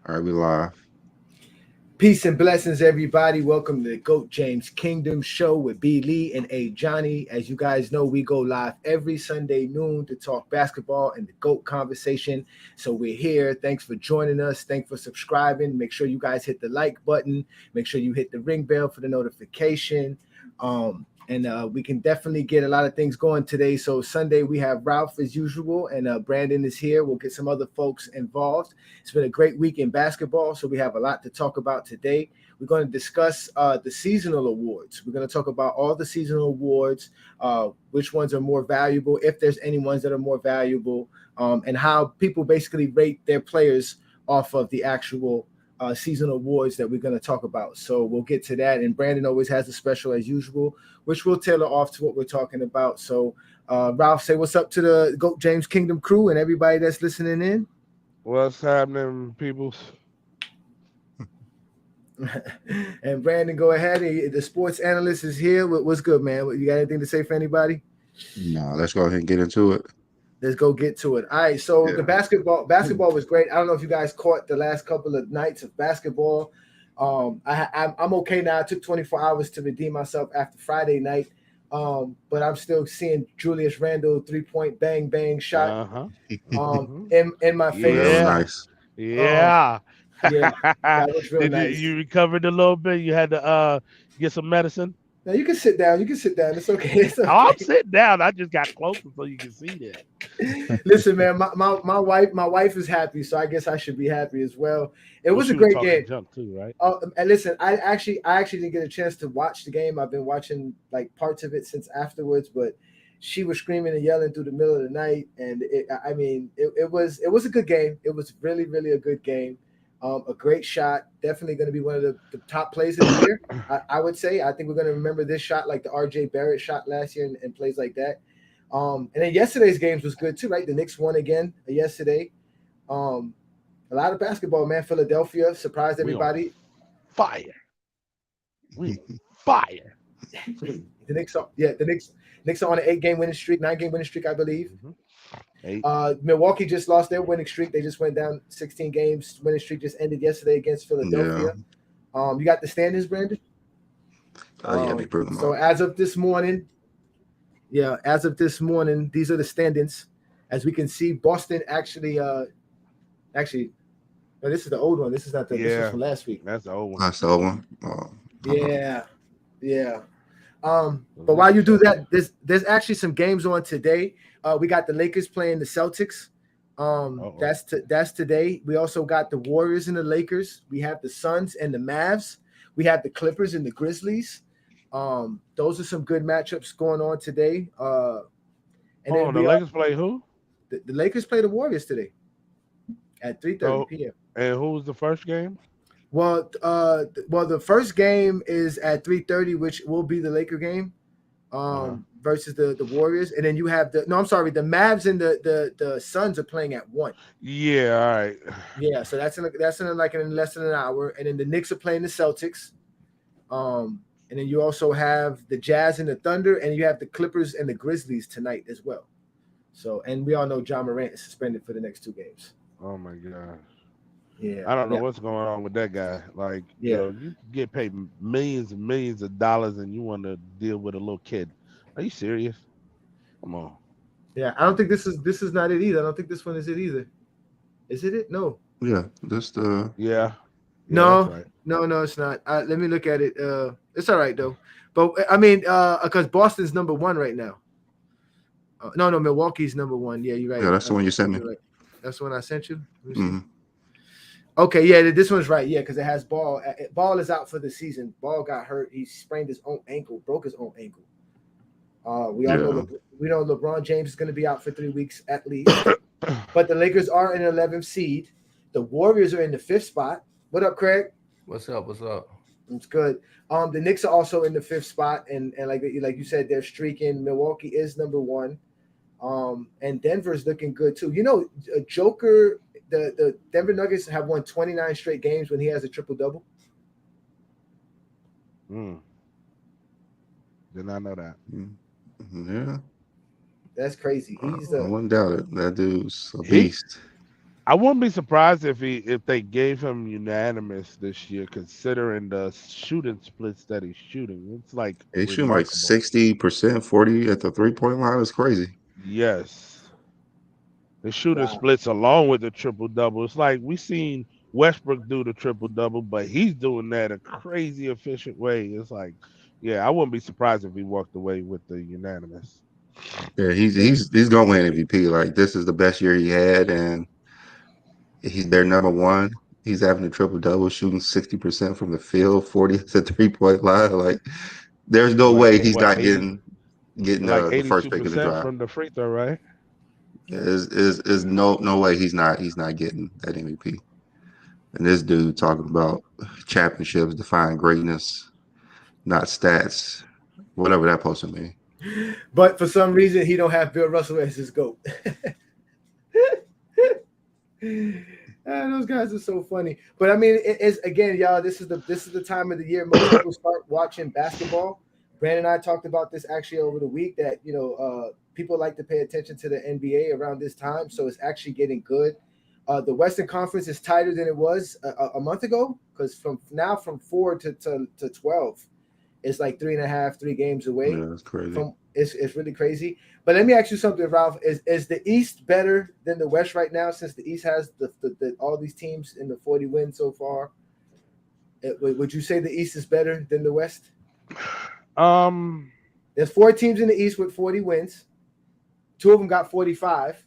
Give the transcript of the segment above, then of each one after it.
All right, we live. Peace and blessings, everybody. Welcome to the GOAT James Kingdom Show with B. Lee and Ajani. As you guys know, we go live every Sunday noon to talk basketball and the GOAT conversation. So we're here. Thanks for joining us. Thanks for subscribing. Make sure you guys hit the like button. Make sure you hit the ring bell for the notification. And we can definitely get a lot of things going today. So Sunday we have Ralph as usual, and Brandon is here. We'll get some other folks involved. It's been a great week in basketball, so we have a lot to talk about today. We're going to discuss the seasonal awards. We're going to talk about all the seasonal awards, which ones are more valuable, if there's any ones that are more valuable, and how people basically rate their players off of the actual seasonal awards that we're going to talk about. So we'll get to that. And Brandon always has a special as usual, which will tailor off to what we're talking about. So Ralph, say what's up to the GOAT James Kingdom crew and everybody that's listening in. What's happening, people? And Brandon, go ahead. The sports analyst is here. What's good, man? You got anything to say for anybody? No, let's go ahead and get into it. Let's go get to it. All right. So the basketball was great. I don't know if you guys caught the last couple of nights of basketball. I'm okay now. I took 24 hours to redeem myself after Friday night. But I'm still seeing Julius Randle 3-point bang bang shot in my face. Real nice. Yeah. Yeah, that was real Did nice. you recovered a little bit? You had to get some medicine? Now you can sit down. You can sit down. It's okay. It's okay. Oh, I'm sitting down. I just got closer so you can see that. Listen, man, my wife is happy, so I guess I should be happy as well. It was a great game. Jump too, right? And listen, I actually didn't get a chance to watch the game. I've been watching like parts of it since afterwards, but she was screaming and yelling through the middle of the night, and it was a good game. It was really really a good game. A great shot. Definitely going to be one of the top plays of the year. I would say. I think we're going to remember this shot like the R.J. Barrett shot last year and plays like that. And then yesterday's games was good too, right? The Knicks won again yesterday. A lot of basketball, man. Philadelphia surprised everybody. Fire. We fire. The Knicks are on an 8-game winning streak, 9-game winning streak, I believe. Milwaukee just lost their winning streak. They just went down 16 games. Winning streak just ended yesterday against Philadelphia. Yeah. You got the standings, Brandon? Yeah, they proved them so out. as of this morning, these are the standings. As we can see, Boston actually, no, this is the old one. This is not the this was from last week. That's the old one. That's the old one. Yeah. But while you do that, there's actually some games on today. We got the Lakers playing the Celtics. That's today. We also got the Warriors and the Lakers. We have the Suns and the Mavs. We have the Clippers and the Grizzlies. Those are some good matchups going on today. And then the Lakers play who? The Lakers play the Warriors today at 3:30 p.m. And who was the first game? Well, the first game is at 3:30, which will be the Laker game, versus the Warriors, and then you have the Mavs and the Suns are playing at 1. Yeah, all right. Yeah, so that's in less than an hour, and then the Knicks are playing the Celtics, and then you also have the Jazz and the Thunder, and you have the Clippers and the Grizzlies tonight as well. So, and we all know John Morant is suspended for the next 2 games. Oh my gosh. Yeah, I don't know what's going on with that guy. Like, you get paid millions and millions of dollars, and you want to deal with a little kid. Are you serious? Come on. Yeah, I don't think this is not it either. I don't think this one is it either. Is it? No. Yeah, that's the. Yeah. No, right. no, it's not. Let me look at it. It's all right though. But I mean, because Boston's number 1 right now. No, Milwaukee's number 1. Yeah, you're right. Yeah, that's the one you sent me. Right. That's the one I sent you. Mm-hmm. Okay, yeah, this one's right. Yeah, because it has Ball. Ball is out for the season. Ball got hurt. He sprained his own ankle, broke his own ankle. We know LeBron James is going to be out for 3 weeks at least. But the Lakers are in 11th seed. The Warriors are in the 5th spot. What up, Craig? What's up? It's good. The Knicks are also in the 5th spot, and like you said, they're streaking. Milwaukee is number 1, and Denver's looking good too. You know, Joker. The Denver Nuggets have won 29 straight games when he has a triple-double. Did not know that. Yeah. That's crazy. He's I wouldn't doubt it. That dude's a beast. I wouldn't be surprised if they gave him unanimous this year, considering the shooting splits that he's shooting. It's like He's shooting like remarkable. 60%, 40 at the 3-point line. It's crazy. Yes, the shooting Wow. splits along with the triple double. It's like we seen Westbrook do the triple double, but he's doing that a crazy efficient way. It's like, yeah, I wouldn't be surprised if he walked away with the unanimous. Yeah, he's gonna win MVP. Like this is the best year he had, and he's their number one. He's having a triple double, shooting 60% from the field, 40 at the 3-point line. Like there's no Like way he's what not 80, getting like the first pick of the 82% draft. from the free throw, right? Is no way he's not getting that MVP. And this dude talking about championships, define greatness, not stats, whatever that supposed to mean. But for some reason, he don't have Bill Russell as his GOAT. Those guys are so funny. But I mean, it's again, y'all. This is the time of the year most people start watching basketball. Brandon and I talked about this actually over the week that people like to pay attention to the NBA around this time, so it's actually getting good. The Western Conference is tighter than it was a month ago because from 4 to 12, it's like 3 games away. Yeah, that's crazy. It's really crazy. But let me ask you something, Ralph. Is the East better than the West right now? Since the East has the all these teams in the 40 wins so far, would you say the East is better than the West? There's 4 teams in the East with 40 wins. 2 of them got 45,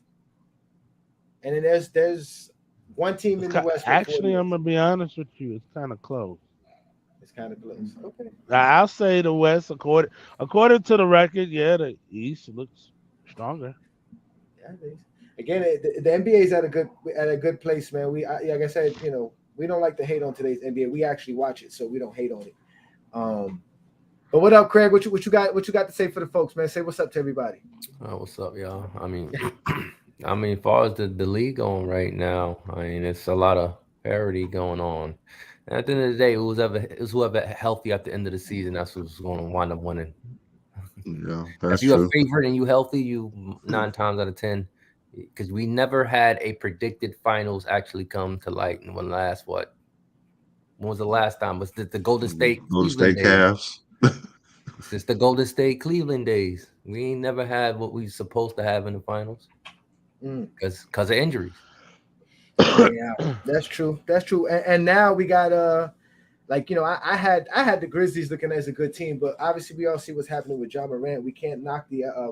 and then there's 1 team in the West. Actually, I'm gonna be honest with you. It's kind of close. It's kind of close. Okay. I'll say the West, according to the record, yeah, the East looks stronger. Yeah, again, the NBA is at a good place, man. Like I said, we don't like to hate on today's NBA. We actually watch it, so we don't hate on it. But what up, Craig? What you got to say for the folks, man? Say what's up to everybody. What's up, y'all? I mean, as far as the league going right now, I mean, it's a lot of parity going on. And at the end of the day, whoever healthy at the end of the season, that's who's going to wind up winning. Yeah, that's if you're true. a favorite and you healthy, you 9 times out of 10, because we never had a predicted finals actually come to light. And when was the last time? Was the Golden State Cleveland days? Cavs. It's just the Golden State Cleveland days. We ain't never had what we supposed to have in the finals because of injuries. Yeah, that's true. And now we got I had the Grizzlies looking as a good team, but obviously we all see what's happening with Ja Morant. We can't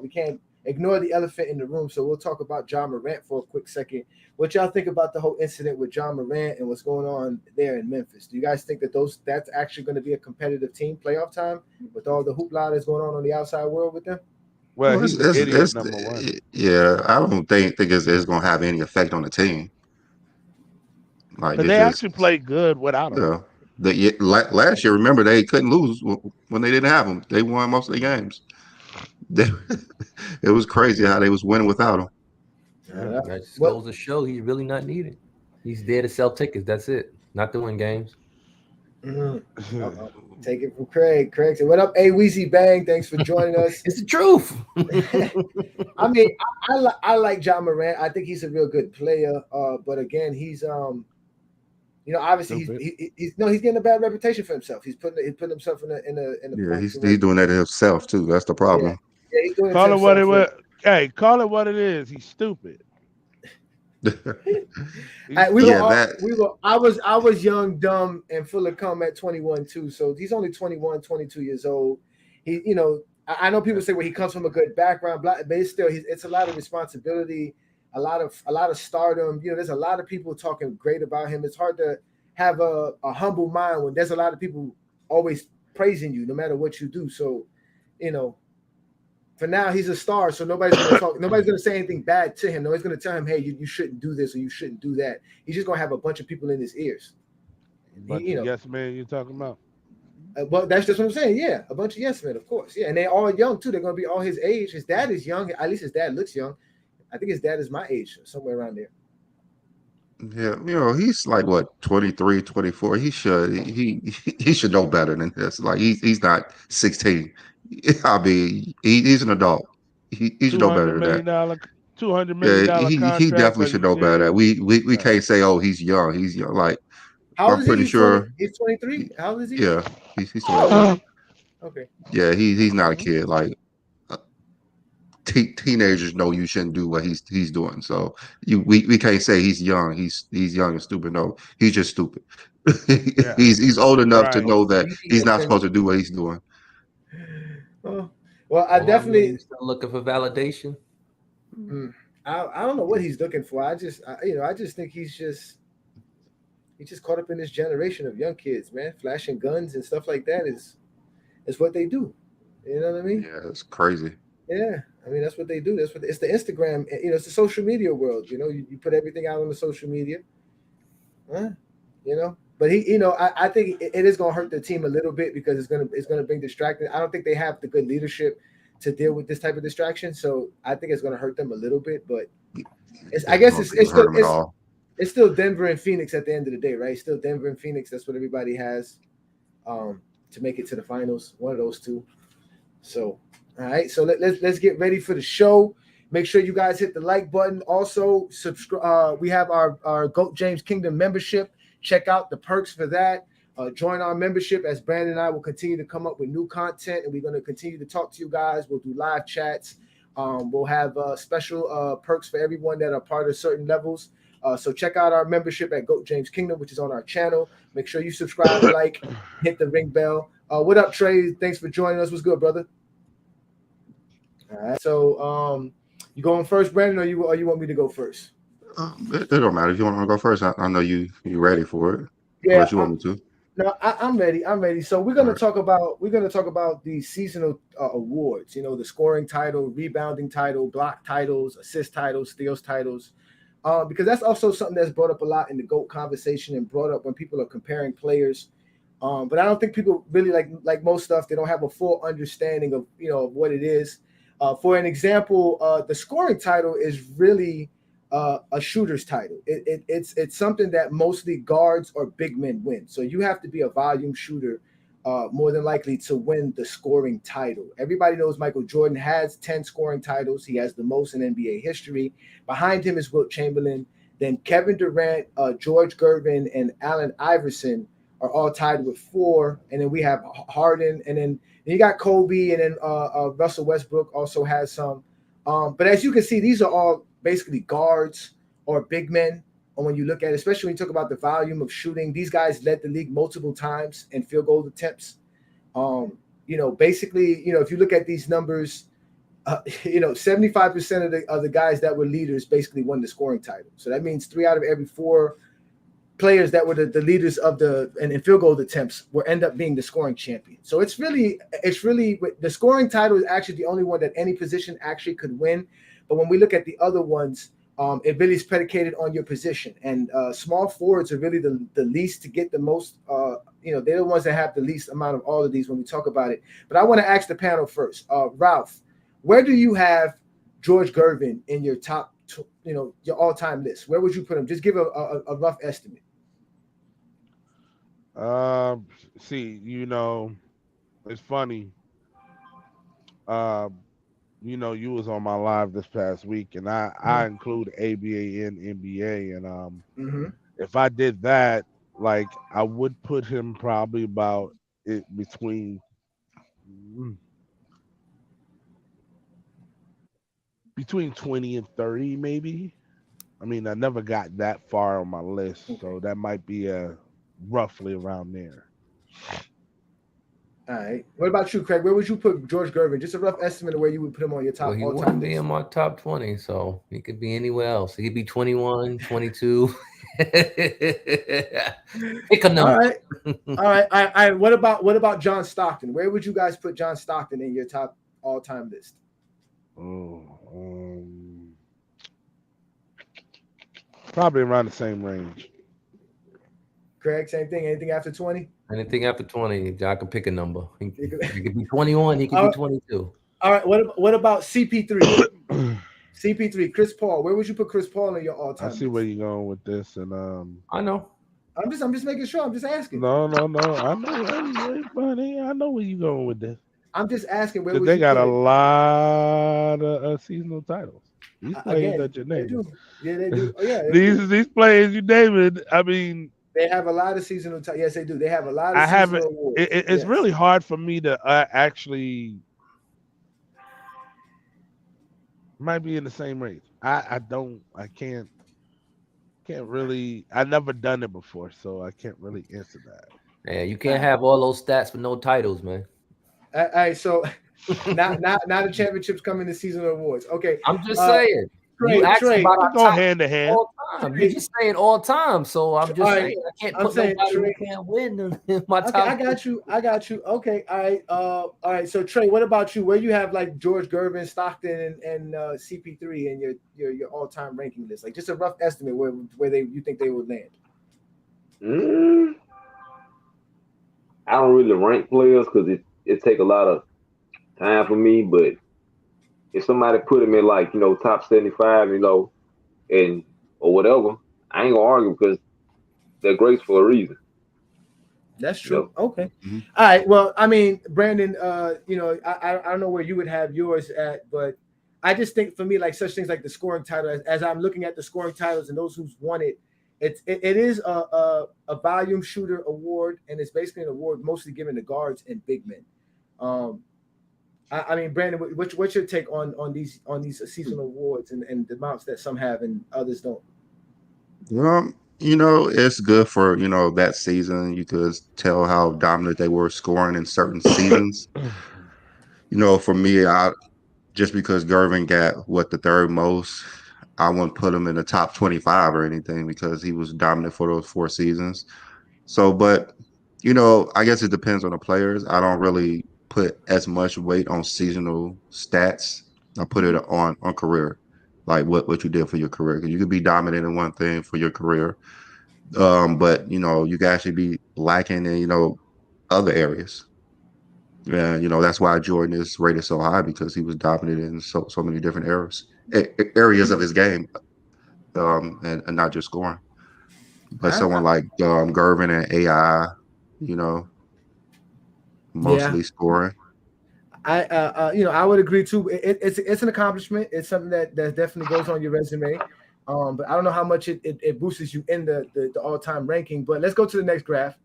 we can't ignore the elephant in the room. So we'll talk about Ja Morant for a quick second. What y'all think about the whole incident with Ja Morant and what's going on there in Memphis? Do you guys think that that's actually going to be a competitive team playoff time with all the hoopla that's going on the outside world with them? Well, he's an idiot, number one. Yeah, I don't think it's going to have any effect on the team. Like they actually played good without him. Yeah, last year, remember, they couldn't lose when they didn't have him. They won most of the games. It was crazy how they was winning without him. That just goes to show he's really not needed. He's there to sell tickets. That's it. Not to win games. Take it from Craig. Craig said, "What up, A Weezy Bang? Thanks for joining us." It's the truth. I mean, I like Ja Morant. I think he's a real good player. But again, he's obviously he's getting a bad reputation for himself. He's putting himself in a yeah. He's doing that to himself too. That's the problem. Yeah, he's doing call it what it was. Hey, call it what it is. He's stupid. I was young, dumb, and full of cum at 21 too. So he's only 21, 22 years old. I know people say, well, he comes from a good background, but it's a lot of responsibility, a lot of stardom. There's a lot of people talking great about him. It's hard to have a humble mind when there's a lot of people always praising you, no matter what you do. So, for now, he's a star, so nobody's going to talk. Nobody's going to say anything bad to him. Nobody's going to tell him, "Hey, you shouldn't do this or you shouldn't do that." He's just going to have a bunch of people in his ears. Yes, man, you're talking about. But that's just what I'm saying. Yeah, a bunch of yes men, of course. Yeah, and they're all young too. They're going to be all his age. His dad is young. At least his dad looks young. I think his dad is my age, somewhere around there. Yeah, he's like what, 23, 24. He should know better than this. Like he's not 16. I mean, he's an adult. He should know better than that. $200 million Yeah, he contract. definitely Are should you know better. serious? We Nah. can't say, oh, he's young. He's young. Like How old I'm is he? pretty He's 20. sure. He's 23. How old is he? Yeah, he's Oh, 23. okay. Okay. Yeah, he's not a Mhm. kid. Like uh, teenagers know you shouldn't do what he's doing. So we can't say he's young. He's young and stupid. No, he's just stupid. Yeah. He's old enough to Right. know that he's not Okay. supposed to do what he's doing. Oh, well, I Well, I mean, definitely. he's still looking for validation. mm, I don't know what he's looking for. I just think he's just caught up in this generation of young kids, man. Flashing guns and stuff like that is what they do. You know what I mean? Yeah, it's crazy. Yeah. I mean, that's what they do. That's what it's the Instagram. It's the social media world. You put everything out on the social media. Huh? But I think it is going to hurt the team a little bit because it's gonna bring distraction. I don't think they have the good leadership to deal with this type of distraction. So I think it's going to hurt them a little bit. But I Yeah, guess it don't hurt him at it's all. it's still Denver and Phoenix at the end of the day, right? It's still Denver and Phoenix. That's what everybody has to make it to the finals. One of those two. So, all right. So let's get ready for the show. Make sure you guys hit the like button. Also, subscribe. We have our Goat James Kingdom membership. Check out the perks for that. Join our membership as Brandon and I will continue to come up with new content, and we're going to continue to talk to you guys. We'll do live chats. We'll have special perks for everyone that are part of certain levels. So check out our membership at Goat James Kingdom, which is on our channel. Make sure you subscribe, like, hit the ring bell. What up, Trey? Thanks for joining us. What's good, brother? All right. So you going first, Brandon, or you want me to go first? It don't matter if you want to go first. I know you ready for it. Yeah, Unless you want me to. no, I'm ready. I'm ready. So All right. we're gonna talk about the seasonal awards. The scoring title, rebounding title, block titles, assist titles, steals titles. Because that's also something that's brought up a lot in the GOAT conversation and brought up when people are comparing players. But I don't think people really like most stuff. They don't have a full understanding of of what it is. For an example, the scoring title is really a shooter's title. It's something that mostly guards or big men win. So you have to be a volume shooter more than likely to win the scoring title. Everybody knows Michael Jordan has 10 scoring titles. He has the most in NBA history. Behind him is Wilt Chamberlain. Then Kevin Durant, George Gervin, and Allen Iverson are all tied with 4. And then we have Harden, and then you got Kobe, and then Russell Westbrook also has some. But as you can see, these are all basically guards or big men. And when you look at it, especially when you talk about the volume of shooting, these guys led the league multiple times in field goal attempts. Basically, if you look at these numbers, 75% of the guys that were leaders basically won the scoring title. So that means 3 out of every 4 players that were the leaders of in field goal attempts will end up being the scoring champion. So it's really the scoring title is actually the only one that any position actually could win. But when we look at the other ones, it really is predicated on your position. And small forwards are really the least to get the most. They're the ones that have the least amount of all of these when we talk about it. But I want to ask the panel first. Ralph, where do you have George Gervin in your top, your all-time list? Where would you put him? Just give a rough estimate. See, it's funny. You was on my live this past week, and I include ABA and NBA, and if I did that, like I would put him probably about it between 20 and 30, maybe. I mean, I never got that far on my list, Okay. so that might be roughly around there. All right. What about you, Craig? Where would you put George Gervin? Just a rough estimate of where you would put him on your top Well, he all-time wouldn't list. be in my top 20, so he could be anywhere else. He could be 21, 22. Pick a number. All right. All right. What about John Stockton? Where would you guys put John Stockton in your top all-time list? Probably around the same range. Craig, same thing. Anything after 20? Anything after 20, I can pick a number. He could be 21. He could be 22. All right. What about CP3? CP3, Chris Paul. Where would you put Chris Paul in your all-time? I see where you're going with this, and I know. I'm just making sure. I'm just asking. No. I know. It's funny. I know where you're going with this. I'm just asking where would They you got put a it? lot of seasonal titles. These players Again, that you're they naming. do. Yeah, they do. Oh, yeah, they do. these players you naming. I mean, They have a lot of seasonal. Yes, they do. They have a lot of I haven't. seasonal awards. It's Yes. really hard for me to actually might be in the same race. I don't. I can't really. I never done it before, so I can't really answer that. Yeah, you All can't right. have all those stats with no titles, man. All right. So now the championships come in the seasonal awards. Okay. I'm just Uh, saying. You Trey, asking Trey, about It our go top hand to hand. all time. You Trey. just say it all time. So I'm All just right. saying I can't I'm put saying nobody who Trey. can't win in my Okay, top. I got you. I got you. Okay, all right. All right. So Trey, what about you? Where you have like George Gervin, Stockton, and CP3 in your all time ranking list? Like just a rough estimate where they you think they would land. Mm, I don't really rank players because it take a lot of time for me. But if somebody put him in like top 75, and or whatever, I ain't gonna argue because they're greats for a reason. That's You know. true. Okay. Mhm. All right. Well, I mean, Brandon, I don't know where you would have yours at, but I just think for me, like such things like the scoring title, as I'm looking at the scoring titles and those who's won it, it is a volume shooter award, and it's basically an award mostly given to guards and big men. Um, I mean, Brandon, what's your take on these seasonal awards and the amounts that some have and others don't? It's good for, that season. You could tell how dominant they were scoring in certain seasons. For me, just because Gervin got the third most, I wouldn't put him in the top 25 or anything because he was dominant for those 4 seasons. So, but I guess it depends on the players. I don't really put as much weight on seasonal stats. I put it on career, like what you did for your career. Because you could be dominant in one thing for your career, but you can actually be lacking in other areas. Yeah, that's why Jordan is rated so high because he was dominant in so many different areas of his game, and not just scoring. But I, someone like Gervin and AI, you know, yeah, mostly scoring. I would agree too. It's an accomplishment. It's something that definitely goes on your resume. But I don't know how much it boosts you in the all time ranking. But let's go to the next graph,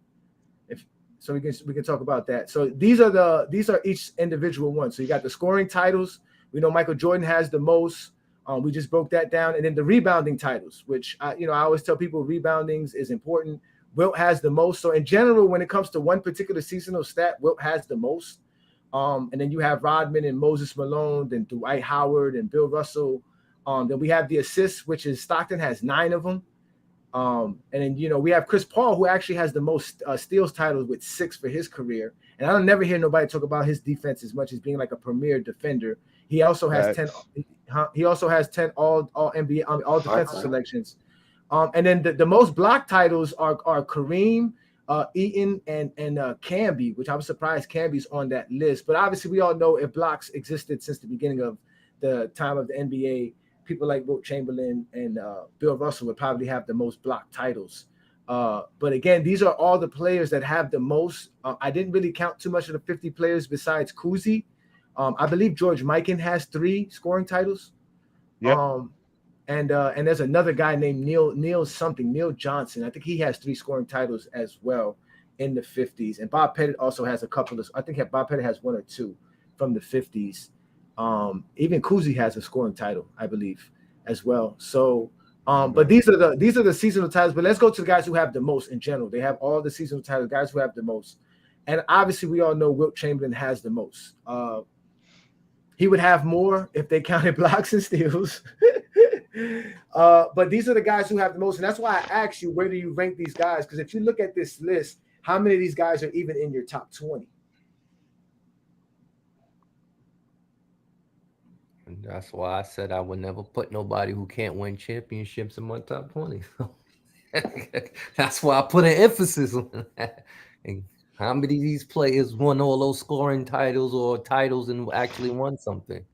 if so we can talk about that. So these are each individual ones. So you got the scoring titles. We know Michael Jordan has the most. We just broke that down, and then the rebounding titles, which I always tell people reboundings is important. Wilt has the most. So in general, when it comes to one particular seasonal stat, Wilt has the most. And then you have Rodman and Moses Malone, then Dwight Howard and Bill Russell. Then we have the assists, which is Stockton has 9 of them. And then we have Chris Paul, who actually has the most steals titles with 6 for his career. And I don't never hear nobody talk about his defense as much as being like a premier defender. He also has 10. Facts. He also has 10 all NBA all defensive Right. selections. And then the most block titles are Kareem, Eaton, and Camby, which I was surprised Camby's on that list. But obviously, we all know if blocks existed since the beginning of the time of the NBA, people like Wilt Chamberlain and Bill Russell would probably have the most block titles. But again, these are all the players that have the most. I didn't really count too much of the 50 players besides Kuzi. I believe George Mikan has 3 scoring titles. Yep. And there's another guy named Neil Johnson. I think he has 3 scoring titles as well in the 50s. And Bob Pettit also has a couple of. I think Bob Pettit has 1 or 2 from the 50s. Even Kuzi has a scoring title, I believe, as well. So, but these are the seasonal titles. But let's go to the guys who have the most in general. They have all the seasonal titles. Guys who have the most, and obviously we all know Wilt Chamberlain has the most. He would have more if they counted blocks and steals. But these are the guys who have the most. And that's why I asked you, where do you rank these guys? Because if you look at this list, how many of these guys are even in your top 20? And that's why I said I would never put nobody who can't win championships in my top 20. That's why I put an emphasis on that. And how many of these players won all those scoring titles or titles and actually won something?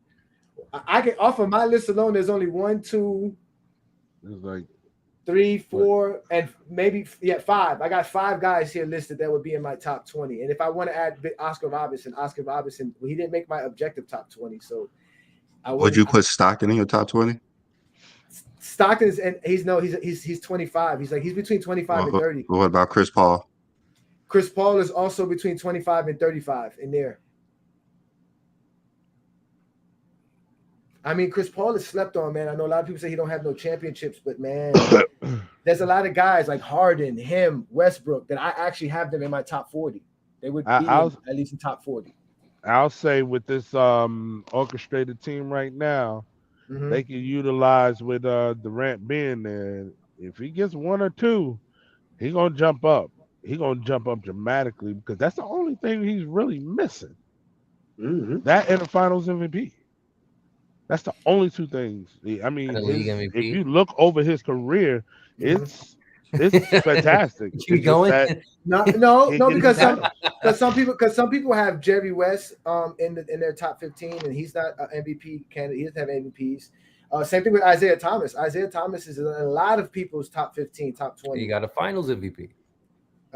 I can offer my list alone. There's only 1, 2, It's like 3, 4, and maybe 5. I got 5 guys here listed that would be in my top 20. And if I want to add Oscar Robertson, he didn't make my objective top 20. So Would you put Stockton in your top 20? Stockton is, and he's 25. He's between 25 and 30. What about Chris Paul? Chris Paul is also between 25 and 35 in there. I mean, Chris Paul is slept on, man. I know a lot of people say he don't have no championships, but man, there's a lot of guys like Harden, him, Westbrook that I actually have them in my top 40. They would be at least in top 40. I'll say with this orchestrated team right now, they can utilize with Durant being there. If he gets one or two, he gonna jump up. He gonna jump up dramatically because that's the only thing he's really missing. That and the Finals MVP. That's the only two things. I mean, And the league if MVP. you look over his career, it's fantastic. Keep It's just going. that No, can't get his because titles. some people have Jerry West in their top 15, and he's not an MVP candidate. He doesn't have MVPs. Same thing with Isaiah Thomas. Isaiah Thomas is in a lot of people's top 15, top 20. You got a Finals MVP.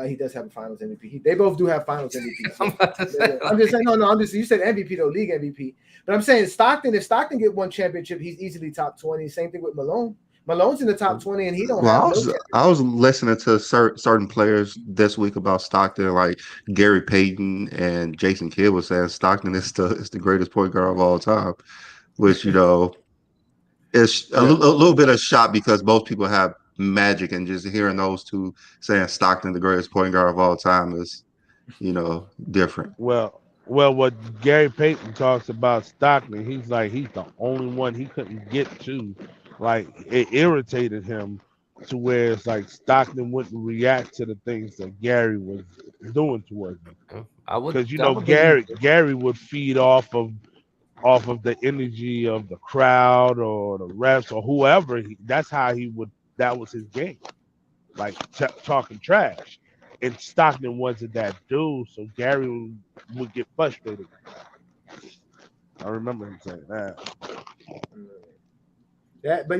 He does have a Finals MVP. They both do have Finals MVPs. I'm about to say, I'm just saying, no. You said MVP though, league MVP. But I'm saying Stockton. If Stockton get one championship, he's easily top 20. Same thing with Malone. Malone's in the top 20, and he don't have no. I was listening to certain players this week about Stockton, like Gary Payton and Jason Kidd was saying Stockton is the greatest point guard of all time, which is a little bit of shock because most people have Magic, and just hearing those two saying Stockton the greatest point guard of all time is different. Well, what Gary Payton talks about Stockton, he's the only one he couldn't get to. Like it irritated him to where it's like Stockton wouldn't react to the things that Gary was doing towards him. Because Gary would feed off of the energy of the crowd or the refs or whoever. That's how he would. That was his game, like talking trash. And Stockton wasn't that dude, so Gary would get frustrated. I remember him saying that. Yeah, but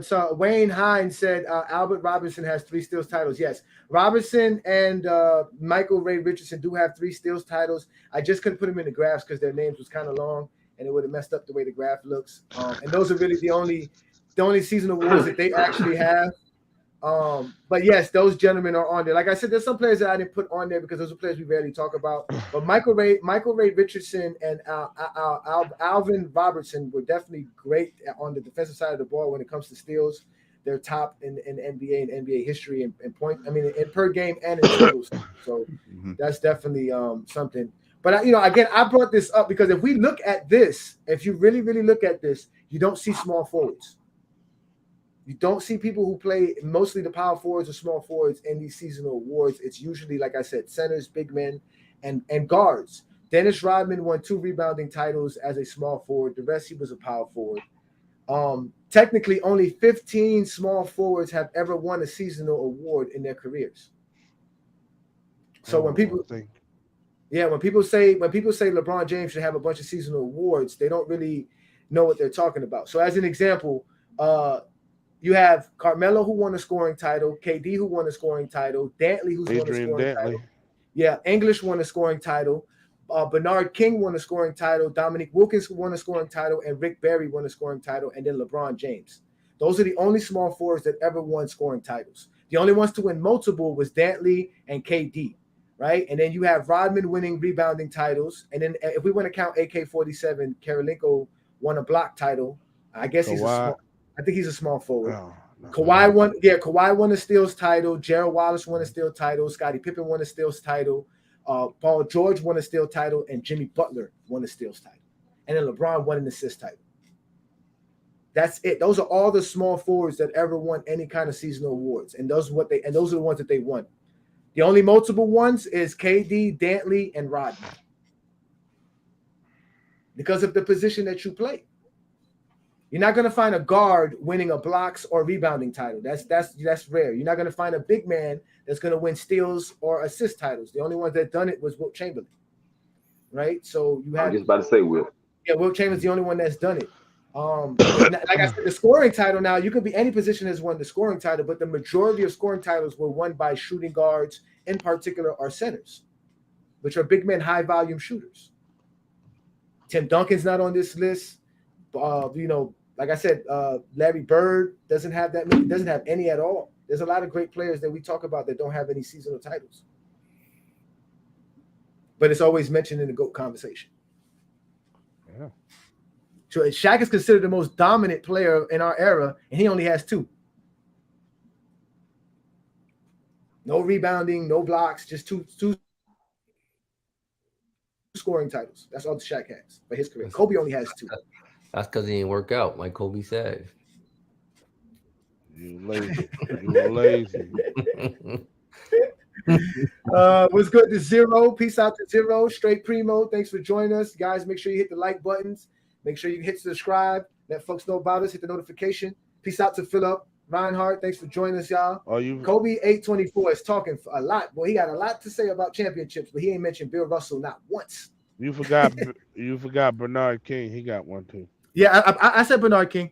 so Wayne Hines said Albert Robinson has 3 steals titles. Yes, Robinson and Michael Ray Richardson do have 3 steals titles. I just couldn't put them in the graphs because their names was kind of long and it would have messed up the way the graph looks. And those are really the only season awards that they actually have. But yes, those gentlemen are on there. Like I said, there's some players that I didn't put on there because those are players we rarely talk about. But Michael Ray Richardson and Alvin Robertson were definitely great on the defensive side of the ball when it comes to steals. They're top in NBA and NBA history and point. I mean, in per game and in totals. So that's definitely something. But again, I brought this up because if we look at this, if you really, really look at this, you don't see small forwards. You don't see people who play mostly the power forwards or small forwards in these seasonal awards. It's usually, like I said, centers, big men, and guards. Dennis Rodman won 2 rebounding titles as a small forward. The rest, he was a power forward. Technically, only 15 small forwards have ever won a seasonal award in their careers. So when people say LeBron James should have a bunch of seasonal awards, they don't really know what they're talking about. So as an example, you have Carmelo, who won a scoring title, KD, who won a scoring title, Dantley, who's won a scoring title. Yeah, English won a scoring title. Bernard King won a scoring title. Dominique Wilkins won a scoring title, and Rick Barry won a scoring title, and then LeBron James. Those are the only small forwards that ever won scoring titles. The only ones to win multiple was Dantley and KD, right? And then you have Rodman winning rebounding titles. And then if we want to count AK-47, Karolinko won a block title. I guess he's a small forward. Kawhi won a steals title. Gerald Wallace won a steals title. Scottie Pippen won a steals title. Paul George won a steals title, and Jimmy Butler won a steals title. And then LeBron won an assist title. That's it. Those are all the small forwards that ever won any kind of seasonal awards, and those are the ones that they won. The only multiple ones is KD, Dantley, and Rodman, because of the position that you play. You're not going to find a guard winning a blocks or rebounding title. That's rare. You're not going to find a big man that's going to win steals or assist titles. The only one that done it was Wilt Chamberlain, right? So you have. I was just about to say Wilt. Yeah, Wilt Chamberlain's the only one that's done it. Like I said, the scoring title now, you could be any position has won the scoring title, but the majority of scoring titles were won by shooting guards, in particular, or centers, which are big men, high volume shooters. Tim Duncan's not on this list. Like I said, Larry Bird doesn't have that many, doesn't have any at all. There's a lot of great players that we talk about that don't have any seasonal titles. But it's always mentioned in the GOAT conversation. Yeah. So Shaq is considered the most dominant player in our era, and he only has 2. No rebounding, no blocks, just two scoring titles. That's all Shaq has for his career. Kobe only has 2. That's because he didn't work out, like Kobe said. You lazy. You lazy. What's good to Zero? Peace out to Zero. Straight Primo. Thanks for joining us, guys. Make sure you hit the like buttons. Make sure you hit subscribe. Let folks know about us. Hit the notification. Peace out to Philip Reinhardt. Thanks for joining us, y'all. Kobe 824 is talking a lot. Boy, he got a lot to say about championships, but he ain't mentioned Bill Russell not once. You forgot Bernard King. He got one too. Yeah, I said Bernard King.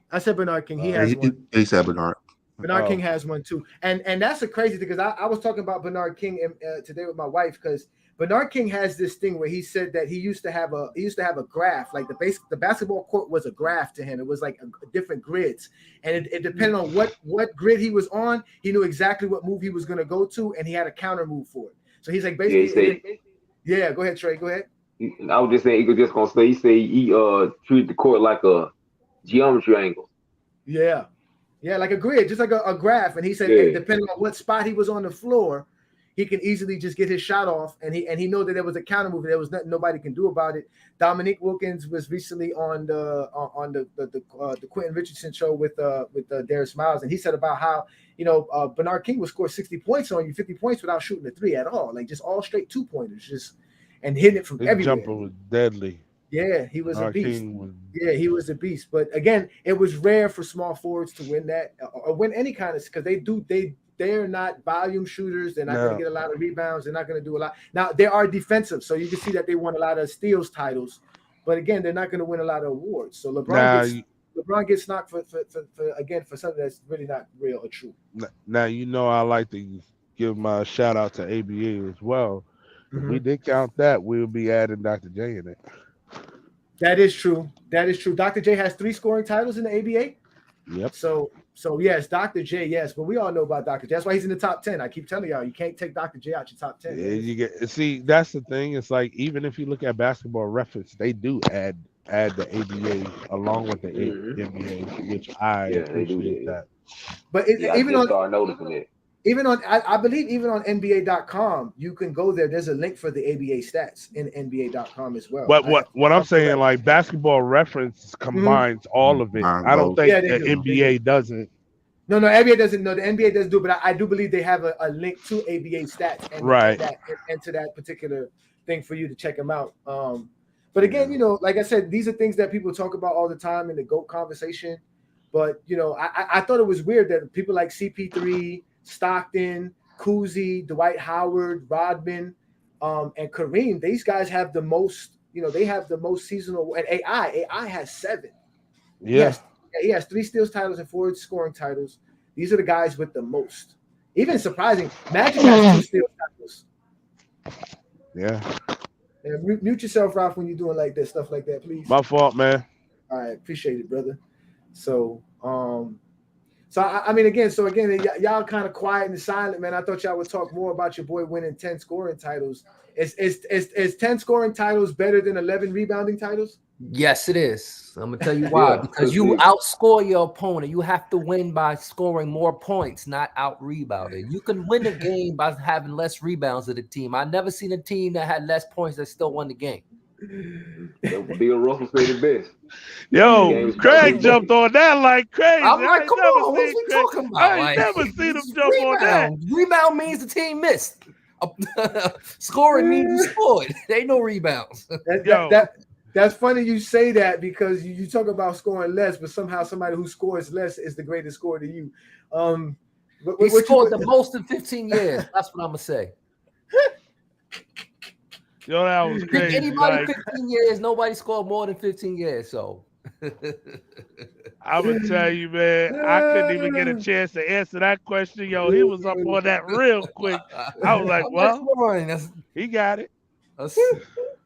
He has one. He said Bernard. Bernard King has one too, and that's a crazy thing because I was talking about Bernard King today with my wife because Bernard King has this thing where he said that he used to have a graph, like the basketball court was a graph to him. It was like different grids, and it depended on what grid he was on. He knew exactly what move he was going to go to, and he had a counter move for it. So he's like basically, yeah. Go ahead, Trey. Go ahead. I was just saying, he was just gonna say, he treated the court like a geometry angle. Yeah, like a grid, just like a graph. And he said, depending on what spot he was on the floor, he can easily just get his shot off. And he know that there was a counter move. There was nothing nobody can do about it. Dominique Wilkins was recently on the Quentin Richardson show with Darius Miles, and he said about how Bernard King would score 60 points on you, 50 points without shooting a 3 at all, like just all straight 2-pointers, just. And hitting it from His everywhere. Jumper was deadly. Yeah, he was a beast. He was a beast. But again, it was rare for small forwards to win that or win any kind of because they're not volume shooters. They're not going to get a lot of rebounds. They're not going to do a lot. Now they are defensive, so you can see that they won a lot of steals titles. But again, they're not going to win a lot of awards. So LeBron gets knocked for something that's really not real or true. Now I like to give my shout out to ABA as well. If we did count that, we'll be adding Dr. J in it. That is true. Dr. J has 3 scoring titles in the ABA. Yep. So yes, Dr. J, yes, but we all know about Dr. J. That's why he's in the top 10. I keep telling y'all, you can't take Dr. J out your top 10. Yeah, that's the thing. It's like even if you look at Basketball Reference, they do add the ABA along with the NBA, which I appreciate that. But even on start noticing it. I believe even on NBA.com, you can go there. There's a link for the ABA stats in NBA.com as well. But what I'm saying, like Basketball Reference combines all of it. I don't think the NBA doesn't. No, NBA doesn't. No, the NBA doesn't do. But I do believe they have a link to ABA stats and to that particular thing for you to check them out. But again, like I said, these are things that people talk about all the time in the GOAT conversation. But I thought it was weird that people like CP3. Stockton, Cousy, Dwight Howard, Rodman, and Kareem. These guys have the most. They have the most seasonal. And AI has 7. Yeah, he has 3 steals titles and 4 scoring titles. These are the guys with the most. Even surprising, Magic has 2 steals titles. Yeah. And mute yourself, Ralph, when you're doing like that stuff like that, please. My fault, man. All right, appreciate it, brother. So I mean, again, y'all kind of quiet and silent, man. I thought y'all would talk more about your boy winning 10 scoring titles. Is 10 scoring titles better than 11 rebounding titles? Yes, it is. I'm gonna tell you why. Because you outscore your opponent. You have to win by scoring more points, not out rebounding. You can win a game by having less rebounds of the team. I've never seen a team that had less points that still won the game. Bill Russell said it best. Yo, Craig jumped on that like crazy. I'm like, come on, what are we talking about? I ain't never seen him jump on that. Rebound means the team missed. Scoring means you scored. There ain't no rebounds. That's funny you say that because you talk about scoring less, but somehow somebody who scores less is the greatest scorer to you. He scored the most in 15 years. That's what I'm gonna say. Yo, that was crazy. Anybody 15 years, nobody scored more than 15 years. So I'm gonna tell you, man, I couldn't even get a chance to answer that question. Yo, he was up on that real quick. I was like, well, he got it.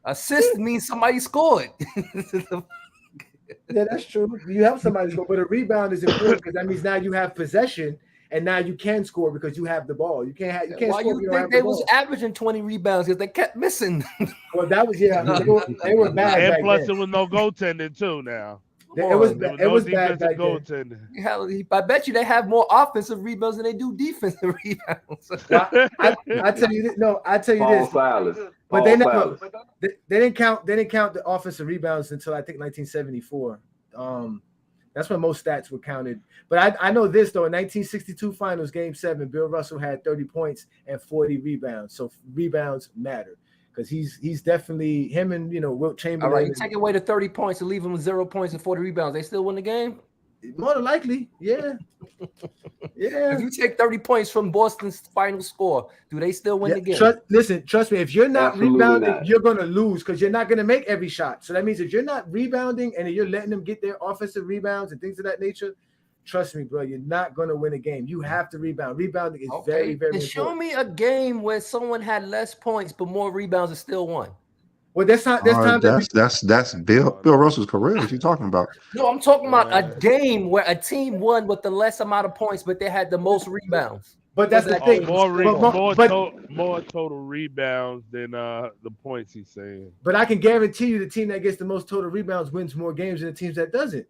Assist means somebody scored. Yeah, that's true. You help somebody score, but a rebound is important because that means now you have possession and now you can score because you have the ball. You can't Why score if you you don't think have they the was ball. averaging 20 rebounds because they kept missing? Well, that was they were bad And back plus, then. there was no goaltending too. Now Come on. there was It no was bad defensive back then. goaltending. Hell, I bet you they have more offensive rebounds than they do defensive rebounds. Well, I tell you this. No, I tell you Paul this. Silas. But Paul Silas. they didn't count the offensive rebounds until I think 1974. That's when most stats were counted. But I know this though, in 1962 finals, game 7, Bill Russell had 30 points and 40 rebounds. So rebounds matter because he's definitely him and Wilt Chamberlain. All right, you take away the 30 points and leave them with 0 points and 40 rebounds. They still win the game? More than likely, yeah. Yeah. If you take 30 points from Boston's final score, do they still win the game? Trust me, if you're not Absolutely rebounding, not. you're going to lose because you're not going to make every shot. So that means if you're not rebounding and you're letting them get their offensive rebounds and things of that nature, trust me, bro, you're not going to win a game. You have to rebound. Rebounding is very, very important. Show me a game where someone had less points but more rebounds and still won. Well, that's Bill Russell's career. What you talking about? No, I'm talking about a game where a team won with the less amount of points, but they had the most rebounds. But that's the thing. More total rebounds than the points he's saying. But I can guarantee you the team that gets the most total rebounds wins more games than the teams that doesn't.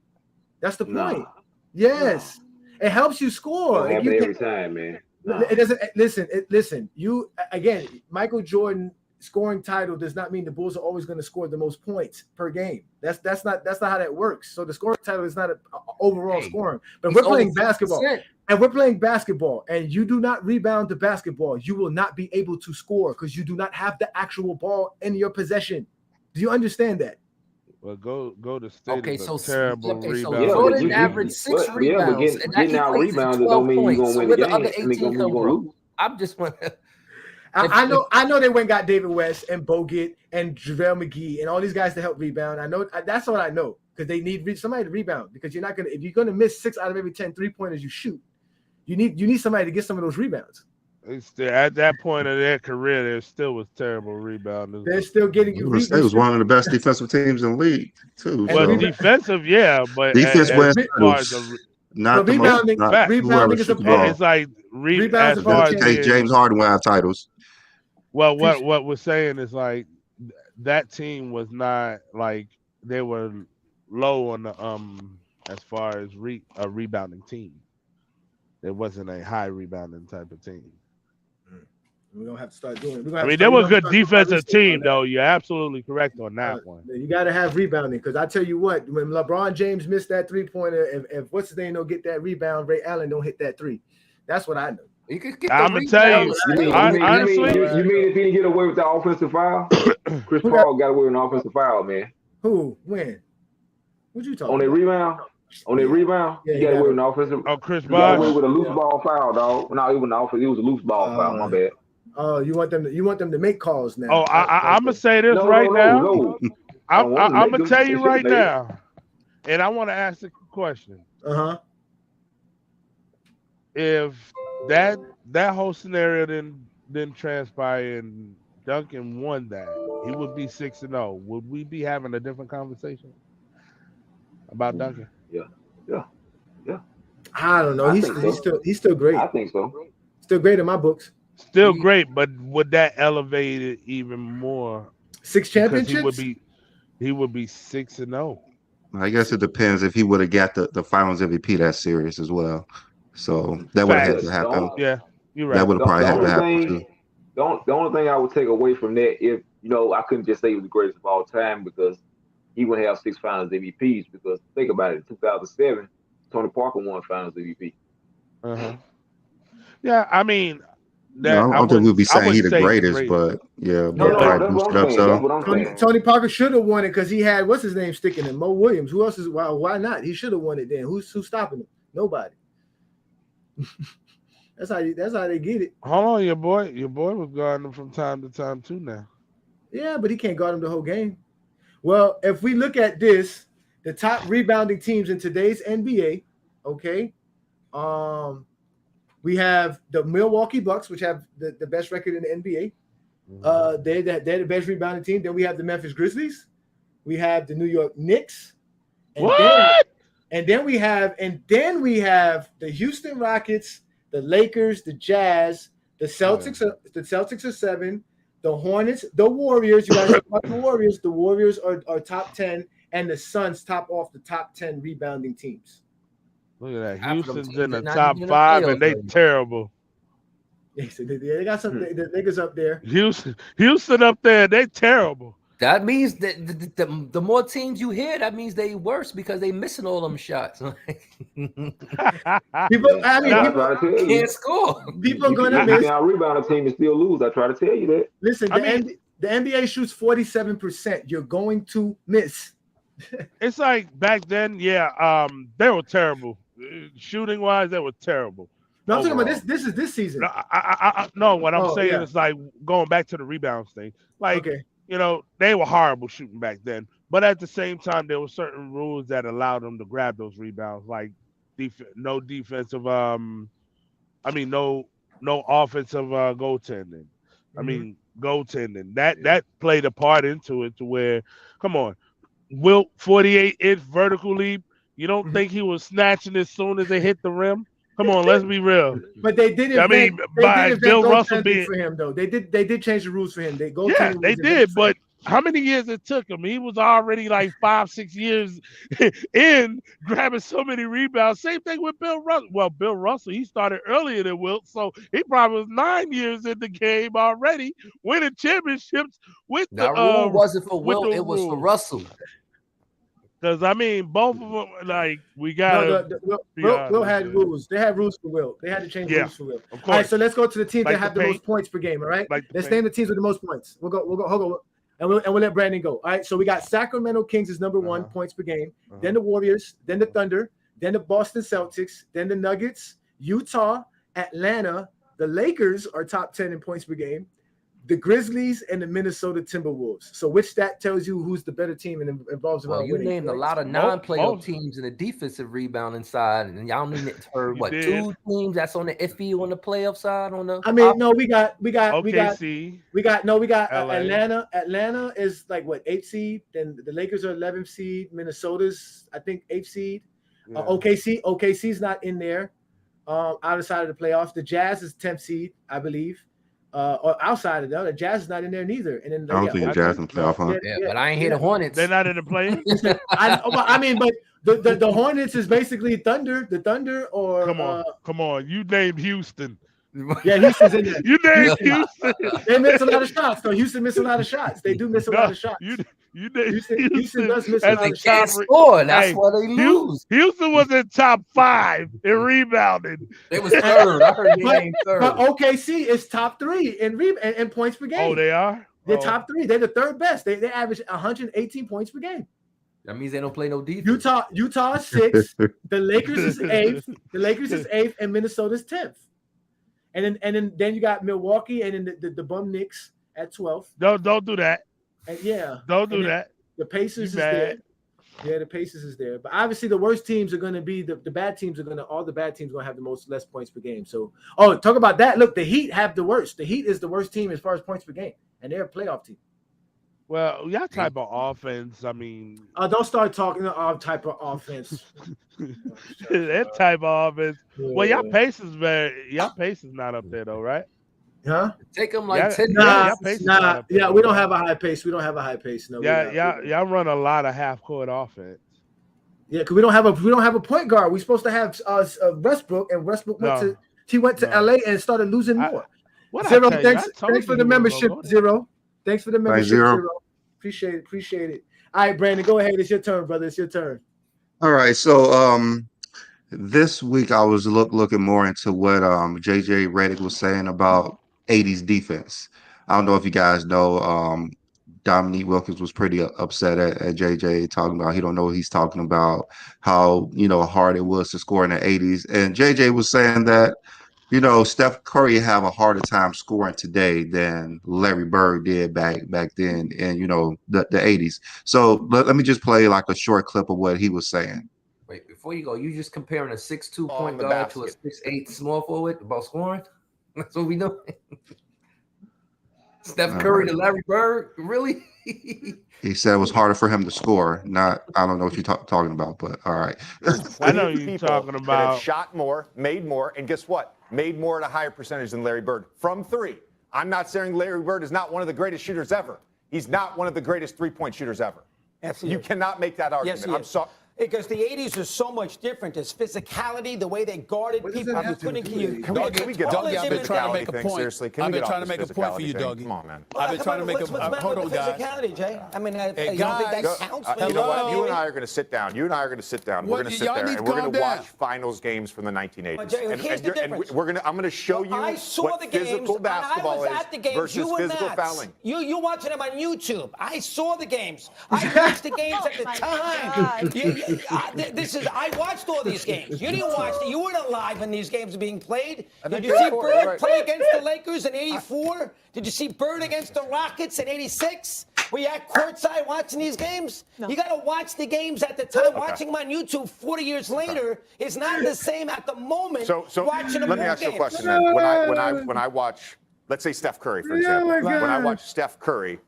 That's the point. Yes. It helps you score. It happens every time, man. It doesn't listen. You again, Michael Jordan scoring title does not mean the Bulls are always going to score the most points per game. That's not how that works. So the scoring title is not an overall scoring. But we're playing basketball. And we're playing basketball, and you do not rebound the basketball, you will not be able to score because you do not have the actual ball in your possession. Do you understand that? Well, go to state. Okay, so terrible rebound. So Jordan averaged 6 rebounds, and that getting out equates to rebounded 12 don't mean points. you're So gonna where win the the other game. 18 come from? I'm just wondering. I know they went and got David West and Bogut and JaVale McGee and all these guys to help rebound. I know that's what I know because they need somebody to rebound because if you're gonna miss 6 out of every 10 3-pointers you shoot, you need somebody to get some of those rebounds. At that point of their career, there still was terrible rebounders. They're still getting you. It was one of the best defensive teams in the league too. Well, defensive, yeah, but defense wins not the rebounding. Most. Rebounding is a part. It's like rebounds as far as James Harden won titles. Well, what we're saying is like that team was not like they were low on the as far as a rebounding team. It wasn't a high rebounding type of team. We're gonna have to start doing it. I mean, they were a good defensive team, though. You're absolutely correct on that one. You got to have rebounding because I tell you what, when LeBron James missed that 3-pointer, if what's his name don't get that rebound, Ray Allen don't hit that 3. That's what I know. You could get I'm gonna tell you, honestly, you mean if he didn't get away with the offensive foul? Chris Paul got away with an offensive foul, man. Who? When? What you talking on that rebound? On that rebound, yeah, he got away with an offensive. Oh, Chris Paul got away Bosh. with a loose ball foul, dog. No, it was a loose ball foul. My bad. Oh, you want them to make calls now? Oh, I'm gonna say this now. I'm gonna tell you right now, and I want to ask a question. If that whole scenario didn't transpire and Duncan won that, he would be 6-0. Would we be having a different conversation about Duncan? Yeah. I don't know. He's still great. I think so. Still great in my books. Still great, but would that elevate it even more? 6 championships. He would be 6-0. I guess it depends if he would have got the Finals MVP that series as well. So that would have had to happen. Yeah, you're right. That would have probably had to happen too. The only thing I would take away from that, if I couldn't just say he was the greatest of all time because he would have 6 Finals MVPs. Because think about it, in 2007, Tony Parker won Finals MVP. Yeah, I mean, I don't think we'd be saying he's the greatest, but yeah, probably boost it up. So Tony Parker should have won it because he had what's his name sticking him, Mo Williams. Who else is why not? He should have won it then. Who's stopping him? Nobody. That's how they get it. Hold on, your boy was guarding him from time to time too now. Yeah, but he can't guard him the whole game. Well, if we look at this, the top rebounding teams in today's NBA, okay, we have the Milwaukee Bucks, which have the best record in the NBA. They're the best rebounding team. Then we have the Memphis Grizzlies. We have the New York Knicks, And What? then we have the Houston Rockets, the Lakers, the Jazz, the Celtics. The Celtics are 7. The Hornets, the Warriors. You guys talk about the Warriors. The Warriors are top 10, and the Suns top off the top 10 rebounding teams. Look at that. Half of them Houston's teams in are the not top even in the 5, playoffs and they right now. terrible. They got some the niggas up there. Houston up there, they terrible. That means that the more teams you hear, that means they worse because they missing all them shots. People, I try to tell you. Can't score. People are gonna You miss. can out rebound a team and still lose. I try to tell you that. Listen, the NBA shoots 47%. You're going to miss. It's like back then, they were terrible. Shooting wise, they were terrible. No, I'm talking about this season. No, what I'm saying is like going back to the rebounds thing. Like, they were horrible shooting back then. But at the same time, there were certain rules that allowed them to grab those rebounds, like no defensive, no offensive goaltending. I mean, goaltending. That played a part into it to where, come on, Wilt 48-inch vertical leap. You don't think he was snatching as soon as they hit the rim? Come on, let's be real. But they did invent, Bill Russell being for him though. They did change the rules for him. They did, but how many years it took him? He was already like 5-6 years in grabbing so many rebounds. Same thing with Bill Russell. Well, Bill Russell, he started earlier than Wilt, so he probably was 9 years in the game already, winning championships with that rule wasn't for Wilt, it was for Russell. Because both of them, like, we got. Will had rules. They had rules for Will. They had to change rules for Will. All right, so let's go to the teams that have the most points per game. All right, let's name the teams with the most points. We'll go. Hold on, and we'll let Brandon go. All right, so we got Sacramento Kings is number 1 points per game. Then the Warriors, then the Thunder, then the Boston Celtics, then the Nuggets, Utah, Atlanta. The Lakers are top 10 in points per game. The Grizzlies and the Minnesota Timberwolves. So which stat tells you who's the better team and involves around you winning? named a lot of non-playoff teams in the defensive rebounding side, and y'all only heard 2 teams that's on the iffy on the playoff side. We got OKC. We got Atlanta. Atlanta is like what, 8th seed. Then the Lakers are 11th seed. Minnesota's I think 8th seed. Yeah. OKC's not in there. Outside of the playoffs, the Jazz is 10th seed, I believe. Or outside of that, the Jazz is not in there neither. And then I don't think the Jazz in playoff, huh? But I ain't hear the Hornets. They're not in the play. But the Hornets is basically Thunder. The Thunder, or come on. You named Houston. Yeah, Houston's in there. You named Houston. They miss a lot of shots, though. Houston miss a lot of shots. They do miss a lot of shots. Houston does miss a lot of shots. Score. That's why they lose. Houston was in top 5 in rebounding. They was third. I heard they named third. But OKC is top 3 in points per game. Oh, they are? They're top 3. They're the third best. They average 118 points per game. That means they don't play no defense. Utah is 6th. The Lakers is 8th. The Lakers is 8th, and Minnesota's 10th. And then you got Milwaukee and then the bum Knicks at 12th. Don't do that. And don't do that. The Pacers is there. Yeah, the Pacers is there. But obviously the worst teams are going to be the bad teams all the bad teams are going to have less points per game. So, talk about that. Look, the Heat have the worst. The Heat is the worst team as far as points per game, and they're a playoff team. Well, y'all type of offense, don't start talking all type of offense. That type of offense. Yeah. Well, y'all pace is not up there though, right? Huh? Take them like 10 Nah. Yeah, we don't have a high pace. We don't have a high pace. No. Y'all run a lot of half court offense. Yeah, because we don't have a point guard. We're supposed to have Westbrook, and Westbrook went to LA and started losing more. Zero, thanks for the membership, Zero. Thanks for the membership, Zero. Appreciate it. All right, Brandon, go ahead. It's your turn, brother. It's your turn. All right, so this week I was looking more into what JJ Redick was saying about 80s defense. I don't know if you guys know, Dominique Wilkins was pretty upset at JJ, talking about he don't know what he's talking about, how hard it was to score in the 80s. And JJ was saying that Steph Curry have a harder time scoring today than Larry Bird did back then in the 80s. So let me just play like a short clip of what he was saying. Wait, before you go, you just comparing a 6'2" point guard to a 6'8" small forward about scoring? That's what we doing. Steph Curry to Larry Bird, really? He said it was harder for him to score. Not, I don't know what you're talking about, but all right. There's I plenty know of you're people talking that have about. shot more, made more, and guess what? Made more at a higher percentage than Larry Bird from three. I'm not saying Larry Bird is not one of the greatest shooters ever. He's not one of the greatest three-point shooters ever. Yes, You cannot make that argument. Yes, I'm sorry. Because the 80s is so much different. There's physicality, the way they guarded What does people. that have You to couldn't. do You, with it? Can we get all off this this I've been trying to make a physicality thing? point. Seriously, can I've we been get trying off to make this a point for physicality you, thing? Dougie. Come on, man. I've been trying to make a what's the hold on, guys. physicality, Jay? I mean, Hey, you don't think that guys, counts? You know what? You and I. I are going to sit down. You and I are going to sit down. What, We're going to sit y'all there need and to we're going calm to down. watch finals games from the 1980s. Jay, here's the difference. I'm going to show you I saw what the games. physical basketball I was is at the games. versus You were physical not. fouling. You're watching them on YouTube. I saw the games. I watched the games at the time. I watched all these games. You didn't watch it. You weren't alive when these games were being played. Did you see Bird play against the Lakers in '84? Did you see Bird against the Rockets in '86? Were you at courtside watching these games? No. You got to watch the games at the time. Okay. Watching them on YouTube 40 years later is not the same at the moment. So watching them let me ask you a question then. When I watch, let's say Steph Curry, for example, when I watch Steph Curry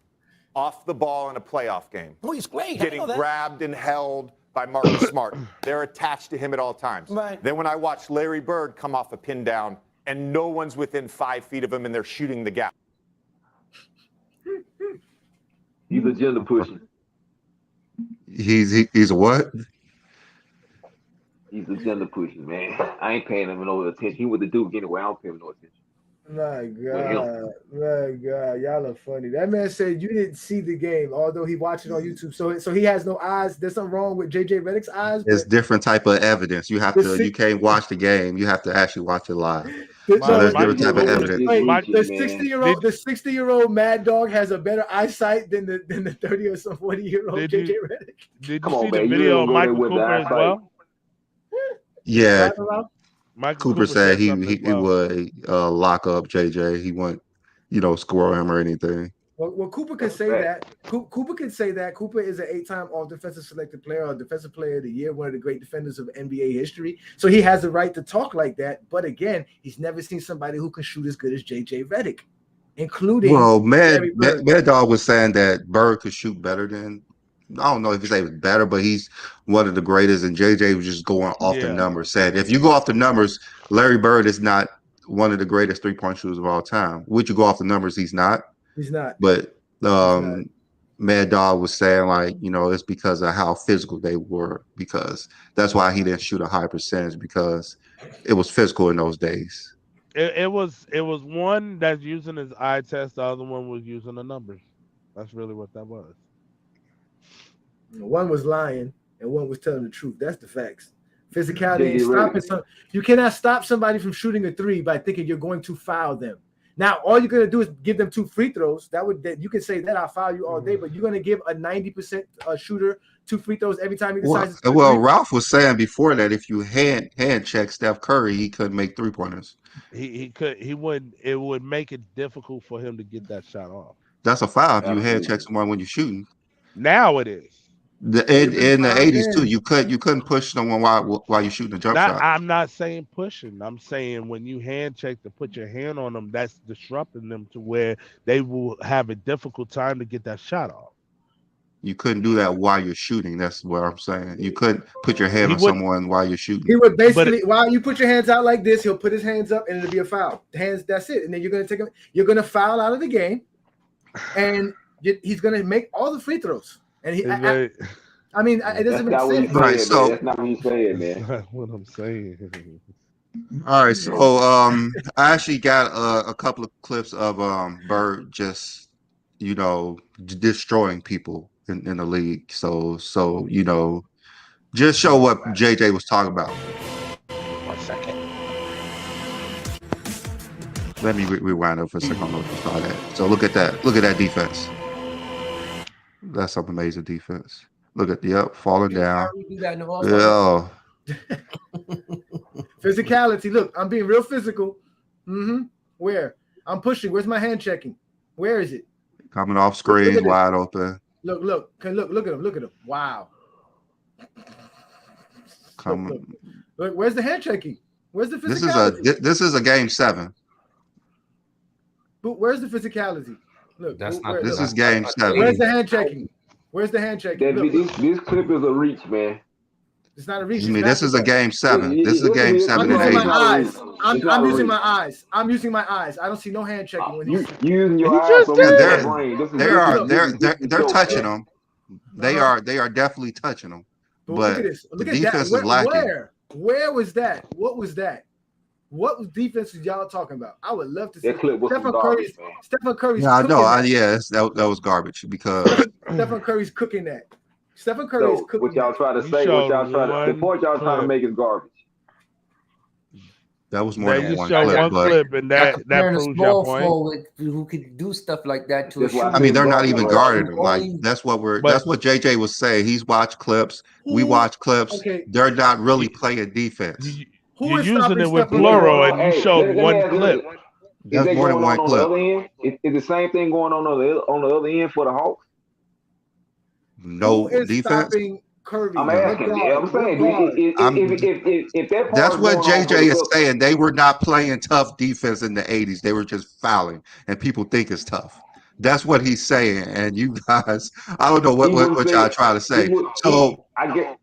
off the ball in a playoff game, oh, he's great. Getting grabbed and held by Marcus Smart, they're attached to him at all times. Right. Then when I watch Larry Bird come off a pin down and no one's within 5 feet of him and they're shooting the gap. He's agenda pushing. He's a what? He's agenda pushing, man. I ain't paying him no attention. He with the Duke anyway. I don't pay him no attention. My God, y'all are funny. That man said you didn't see the game, although he watched it on YouTube. So he has no eyes. There's something wrong with JJ Redick's eyes. It's different type of evidence. You have to. You can't watch the game. You have to actually watch it live. So there's different type of evidence. The 60-year-old Mad Dog has a better eyesight than the 30 or some 40-year-old JJ Redick. Did you see the video of Michael Cooper as well? Yeah. Michael Cooper said he would lock up JJ. He wouldn't, score him or anything. Well, Cooper could say that. Cooper could say that. Cooper is an 8-time All-Defensive Selected Player, or Defensive Player of the Year, one of the great defenders of NBA history. So he has the right to talk like that. But again, he's never seen somebody who can shoot as good as JJ Redick, including. Well, Mad Dog was saying that Bird could shoot better than. I don't know if he say better, but he's one of the greatest. And JJ was just going off the numbers. Said if you go off the numbers, Larry Bird is not one of the greatest 3-point shooters of all time. Would you go off the numbers? He's not. He's not. But Mad Dog was saying it's because of how physical they were, because that's why he didn't shoot a high percentage, because it was physical in those days. It was one that's using his eye test. The other one was using the numbers. That's really what that was. One was lying and one was telling the truth. That's the facts. Physicality ain't stopping you cannot stop somebody from shooting a 3 by thinking you're going to foul them. Now, all you're going to do is give them 2 free throws. You can say that I'll foul you all day, but you're going to give a 90% shooter 2 free throws every time he decides. Well, Ralph was saying before that if you hand check Steph Curry, he couldn't make 3-pointers. He could. He would. It would make it difficult for him to get that shot off. That's a foul if you hand check someone when you're shooting. Now it is. In the 80s too, you couldn't push someone while you're shooting a jump shot. I'm not saying pushing. I'm saying when you hand check to put your hand on them, that's disrupting them to where they will have a difficult time to get that shot off. You couldn't do that while you're shooting. That's what I'm saying. You couldn't put your hand on someone while you're shooting. He would basically, while you put your hands out like this, he'll put his hands up and it'll be a foul. Hands, that's it. And then you're going to foul out of the game, and he's going to make all the free throws. And it doesn't make sense. Right, so that's not what he's saying, man. That's not what I'm saying. All right, so I actually got a couple of clips of Bird just destroying people in the league. So just show what JJ was talking about. 1 second. Let me rewind up for a second. I don't know if you saw that. So look at that. Look at that defense. That's some amazing defense. Look at falling down. Yeah. Physicality. Look, I'm being real physical. Where? I'm pushing. Where's my hand checking? Where is it? Coming off screen, wide open. Look at him. Look at him. Wow. Look, where's the hand checking? Where's the physicality? This is a game 7. But where's the physicality? Look, That's not. This is that's game not 7. where's cheating. the hand checking? Where's the hand checking? Look, This clip is a reach, man. it's not a reach. I It's mean, this is a basketball. game 7. This is a Listen to game me, 7 I'm in the using my 80s. eyes. I'm using reach. my eyes. I'm using my eyes. I don't see no hand checking when You he's. using your He eyes, just so I'm using did. my brain. This They are they're joke, touching man. them. They are definitely touching them. But look at But this. the Look at that. defense is lacking. Where was that? What was that? What defense was y'all talking about? I would love to see. That clip was some garbage, man. Stephen Curry's Yeah, I cooking know. that. That was garbage because Stephen Curry's cooking that. Stephen Curry is So cooking what y'all that. try to You say? showed The point y'all trying to clip. make is garbage. that was more They than just one show clip. one But clip, and Y'all that comparing a proves your small point. forward who could do stuff like that to a That's why I shooter. I mean, they're not Garbage, even right? guarding them. Like Only- that's But what JJ was saying. He's watched clips. We Who- watch clips. Okay. They're not really You- playing defense. Who you're is using stopping it with Stephen plural, Curry? and you Hey, showed let me one ask you clip. this. Is That's that more than going one on the clip. other end? Is the same thing going on the other end for the Hawks? No Who is defense. stopping Curry? I'm No. asking. I'm saying if that part That's is what going on for JJ the is Bucks, saying. They were not playing tough defense in the 80s. They were just fouling, and people think it's tough. That's what he's saying. And you guys, I don't know he wouldn't what say y'all it. trying to say. He would. So, I get.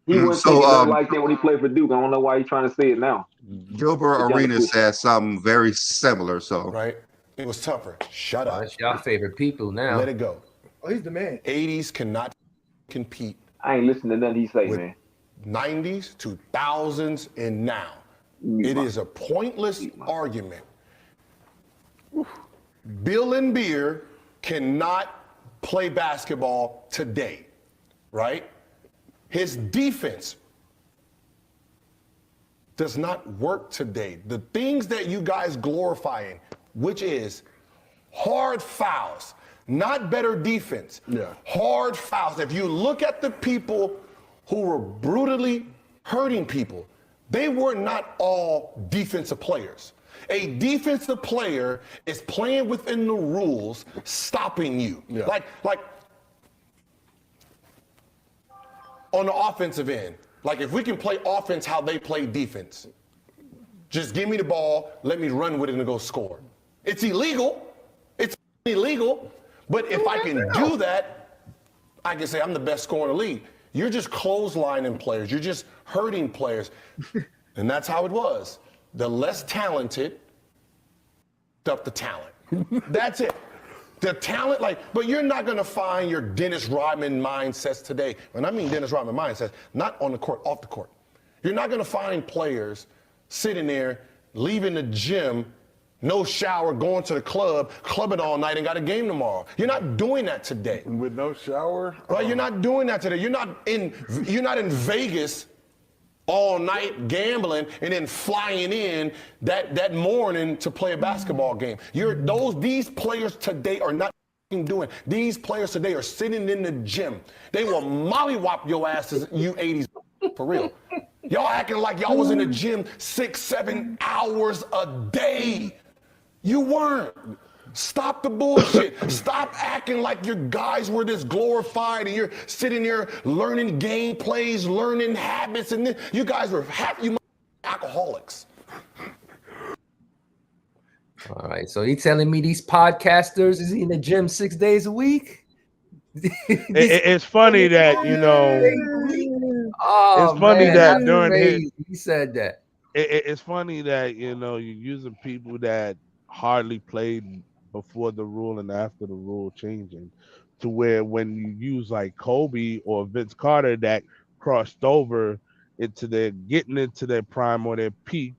He wouldn't say it nothing like that when he played for Duke. I don't know why he's trying to say it now. Gilbert He trying to Arenas push said something very similar. So, Right? It was tougher. Shut up. That's y'all favorite people now. Let it go. Oh, he's the man. 80s cannot compete I ain't listening to nothing he say, with man. 90s, 2000s, and now. It is a pointless argument. Bill and Beer cannot play basketball today, right? His defense does not work today. The things that you guys glorifying, which is hard fouls, not better defense. Yeah. Hard fouls. If you look at the people who were brutally hurting people, they were not all defensive players. A defensive player is playing within the rules, stopping you. Yeah. Like on the offensive end, like if we can play offense how they play defense, just give me the ball, let me run with it and go score. It's illegal. It's illegal. But if I can do that, I can say I'm the best scorer in the league. You're just clotheslining players. You're just hurting players. And that's how it was. The less talented up the talent. That's it. The talent, but you're not going to find your Dennis Rodman mindsets today. When I mean Dennis Rodman mindsets, not on the court, off the court. You're not going to find players sitting there, leaving the gym, no shower, going to the club, clubbing all night and got a game tomorrow. You're not doing that today. With no shower? Right? You're not doing that today. You're not in Vegas all night gambling and then flying in that morning to play a basketball game. These players today are not doing. These players today are sitting in the gym. They will mollywop your asses, you 80s, for real. Y'all acting like y'all was in the gym 6-7 hours a day. You weren't. Stop the bullshit. Stop acting like your guys were this glorified and you're sitting there learning game plays, learning habits, and then you guys were alcoholics. All right. So he telling me these podcasters is he in the gym 6 days a week? It's funny that, Oh, it's funny man, that that's during crazy. He said that. It's funny that, you're using people that hardly played before the rule and after the rule changing, to where when you use like Kobe or Vince Carter that crossed over getting into their prime or their peak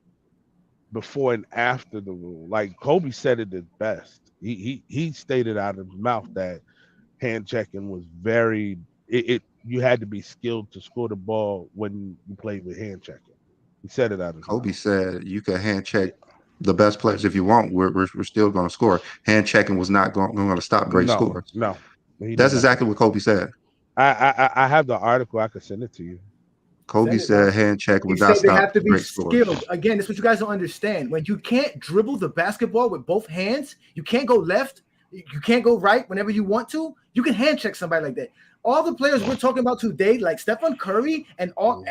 before and after the rule. Like Kobe said it the best. He stated out of his mouth that hand checking was you had to be skilled to score the ball when you played with hand checking. He said it out of his Kobe mouth. said you can hand check the best players if you want. We're still going to score. Hand checking was not going to stop great scores. No, that's exactly what Kobe said. I have the article. I could send it to you. Kobe said hand check He would not said they stop have to be great scores. skilled. Again, that's what you guys don't understand. When you can't dribble the basketball with both hands, you can't go left, you can't go right whenever you want to. You can hand check somebody like that. All the players we're talking about today, like Stephen Curry and all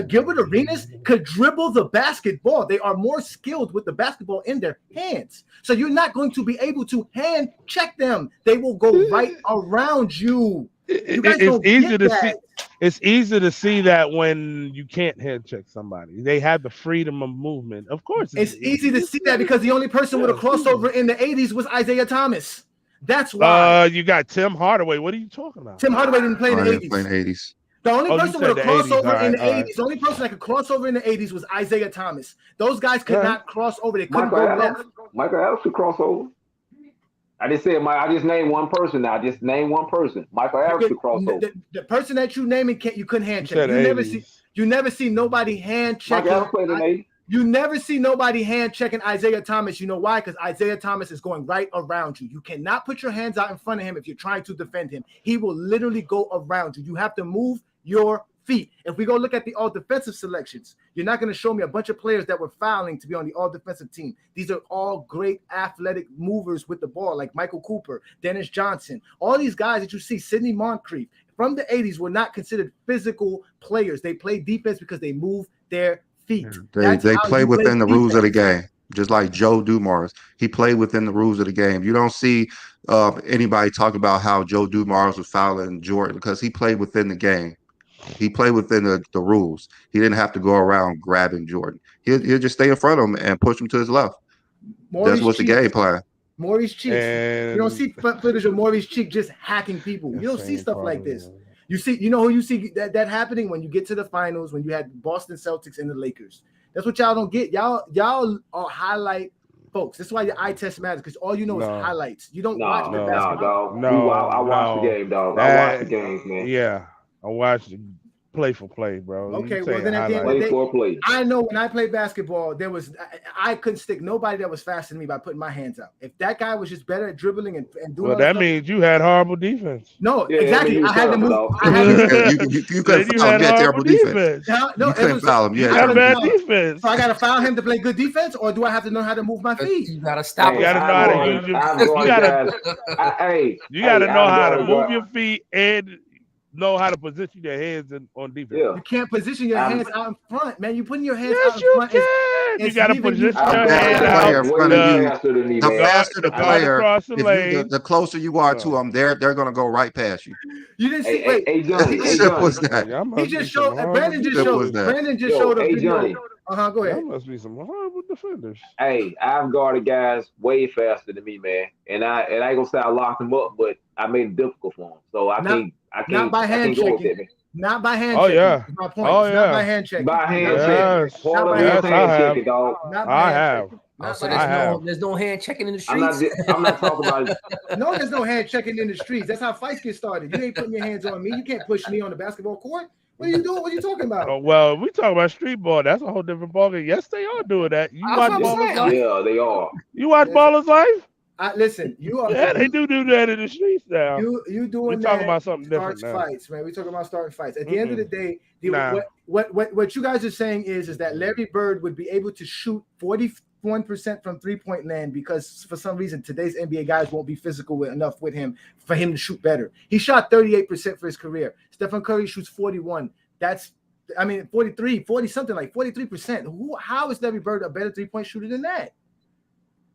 Gilbert Arenas, could dribble the basketball. They are more skilled with the basketball in their hands. So you're not going to be able to hand check them. They will go right around you. You guys don't get that. It's easy to see that when you can't hand check somebody. They have the freedom of movement. Of course, it's easy to see that because the only person with a crossover in the 80s was Isaiah Thomas. That's why. You got Tim Hardaway. What are you talking about? Tim Hardaway didn't play in the 80s. The only person with a crossover in the 80s, the only person that could cross over in the 80s was Isaiah Thomas. Those guys could not cross over. They couldn't go left. Michael Adams could cross over. I just said I just named one person now. Just name one person. Michael Adams could cross over. The person that you naming you couldn't hand check. You never see nobody hand checking. Michael Adams played in the 80s. You never see nobody hand checking Isaiah Thomas. You know why? Because Isaiah Thomas is going right around you. You cannot put your hands out in front of him if you're trying to defend him. He will literally go around you. You have to move your feet. If we go look at the all defensive selections, you're not going to show me a bunch of players that were fouling to be on the all defensive team. These are all great athletic movers with the ball, like Michael Cooper, Dennis Johnson. All these guys that you see, Sidney Moncrief, from the 80s were not considered physical players. They play defense because they move their feet. They play within the rules of the game, just like Joe Dumars. He played within the rules of the game. You don't see anybody talk about how Joe Dumars was fouling Jordan because he played within the game. He played within the rules. He didn't have to go around grabbing Jordan. He'll just stay in front of him and push him to his left. That's what's the game plan. Maurice Cheeks. You don't see footage of Maurice Cheek just hacking people. You don't see stuff like this. You know who you see that happening when you get to the finals, when you had Boston Celtics and the Lakers. That's what y'all don't get. Y'all are highlight folks. That's why your eye test matters, because all you know is highlights. You don't watch the basketball. I watch the game, dog. I watch the games, man. Yeah, I watched play for play, bro. Okay, well then at the end of the day, I know when I played basketball, I couldn't stick nobody that was faster than me by putting my hands out. If that guy was just better at dribbling and doing, well, that means you had horrible defense. No, exactly. I had to move. You couldn't foul him. You had terrible defense. No, you couldn't foul him. You had bad defense. So I got to foul him to play good defense, or do I have to know how to move my feet? You got to stop. You got to know how to use your. You got to know how to move your feet and know how to position your hands on defense. You can't position your hands out in front, man. You putting your hands out in front. You got to position your hands out in front of you. The faster the player, the closer you are to them, they're going to go right past you. You didn't see. Wait, simple as that. He just showed. Brandon just showed. Brandon just showed a video. Go ahead. That must be some horrible defenders. Hey, I've guarded guys way faster than me, man. And I ain't gonna say I locked them up, but I made it difficult for them. So I can't. Not by hand checking. Not by hand checking. Oh yeah. My point. Oh yeah. Not by hand checking. By hand checking. Yes, I have. Dog. I have. So there's no hand checking in the streets. I'm not talking about it. No, there's no hand checking in the streets. That's how fights get started. You ain't putting your hands on me. You can't push me on the basketball court. What are you doing? What are you talking about? Oh, well, we talking about street ball. That's a whole different ballgame. Yes, they are doing that. You watch Ballers Life? Yeah, they are. You watch Ballers Life? Listen, you are. Yeah, they do that in the streets now. You doing? We're talking about something different now. Fights, man. We're talking about starting fights. At the end of the day, what you guys are saying is that Larry Bird would be able to shoot 41% from three-point land because for some reason today's NBA guys won't be physical enough with him for him to shoot better. He shot 38% for his career. Stephen Curry shoots 41. 43, 40 something like 43%. How is Larry Bird a better three-point shooter than that?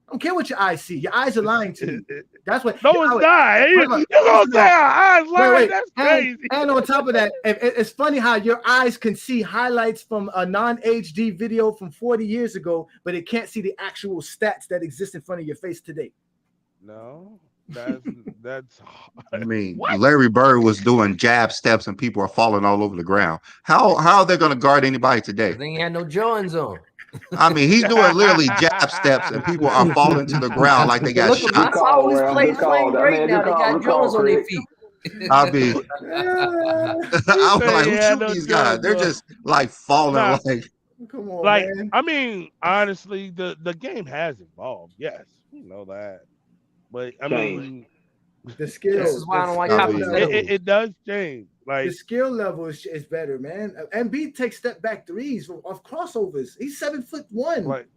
I don't care what your eyes see. Your eyes are lying to you. That's what. No, it's not. You're gonna say our eyes lying. That's crazy. And on top of that, it's funny how your eyes can see highlights from a non-HD video from 40 years ago, but it can't see the actual stats that exist in front of your face today. No. That's I mean, Larry Bird was doing jab steps and people are falling all over the ground. How are they going to guard anybody today? They ain't had no Jordans on. I mean, he's doing literally jab steps and people are falling to the ground like they got shot. That's how his players playing great now. They got Jordans on their feet. I mean, I'm like, who shoot these guys? They're just like falling like. Come on, like, man. I mean, honestly, the game has evolved. Yes, we know that. But I mean, the skill. This is why I don't like it does change. Like the skill level is better, man. And B takes step back threes off crossovers. He's 7'1", like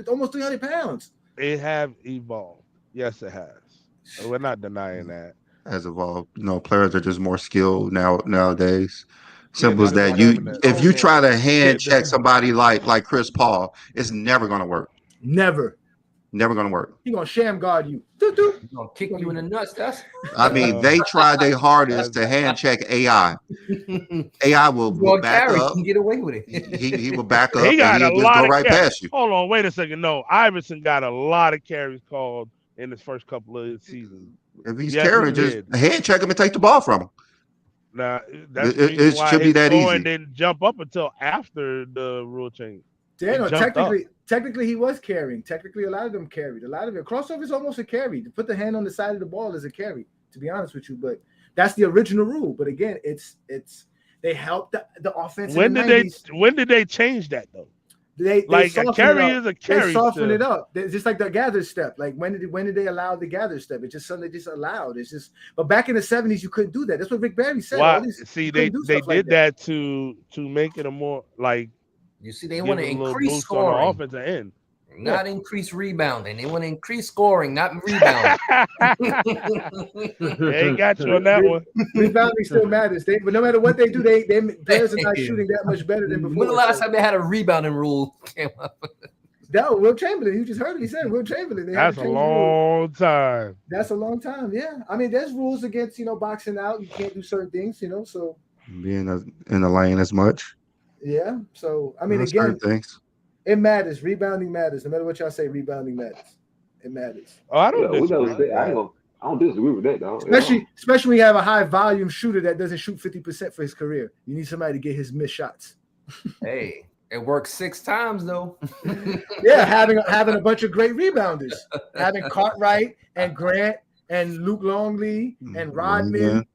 almost 300 pounds. It have evolved. Yes, it has. We're not denying that. has evolved. Players are just more skilled nowadays. Simple Yeah, as that. If you try to hand check somebody like Chris Paul, it's never gonna work. Never. Never gonna work. He gonna sham guard you. Doo-doo. He's gonna kick you in the nuts. I mean, they tried their hardest to hand check AI. AI will back up. He can get away with it. He will back up He got and a he'll just lot go of right past you. Hold on, wait a second. No, Iverson got a lot of carries called in his first couple of seasons. If he's Yes, carrying, he just did. hand check him and take the ball from him. Now that's the It reason why should be his that scoring easy. didn't jump up until after the rule change. Daniel, jumped technically he was carrying. Technically, a lot of them carried. A lot of it. Crossover is almost a carry. To put the hand on the side of the ball is a carry, to be honest with you. But that's the original rule. But again, it's they helped the offense. When did they change that though? They Like a carry is a carry. They softened it up. It's just like the gather step. Like when did they allow the gather step? It's just something they just allowed. It's just. But back in the 70s, you couldn't do that. That's what Rick Barry said. Why? See, they did that to make it a more like. You see, they want to increase scoring on the scoring, offensive end, not increase rebounding. They want to increase scoring, not rebounding. They ain't got you on that one. Rebounding still matters. But no matter what they do, they players are not shooting that much better than before. When the last time they had a rebounding rule came up? That Will Chamberlain. You just heard it. He said Will Chamberlain. That's a long time. That's a long time. Yeah. I mean, there's rules against boxing out. You can't do certain things. So being in the lane as much. Yeah. So I mean, again, things. It matters. Rebounding matters. No matter what y'all say, rebounding matters. It matters. Oh, I don't disagree. I don't disagree with that, though. Especially when you have a high volume shooter that doesn't shoot 50% for his career. You need somebody to get his missed shots. Hey, it works 6 times though. Yeah, having a bunch of great rebounders, having Cartwright and Grant and Luke Longley and Rodman.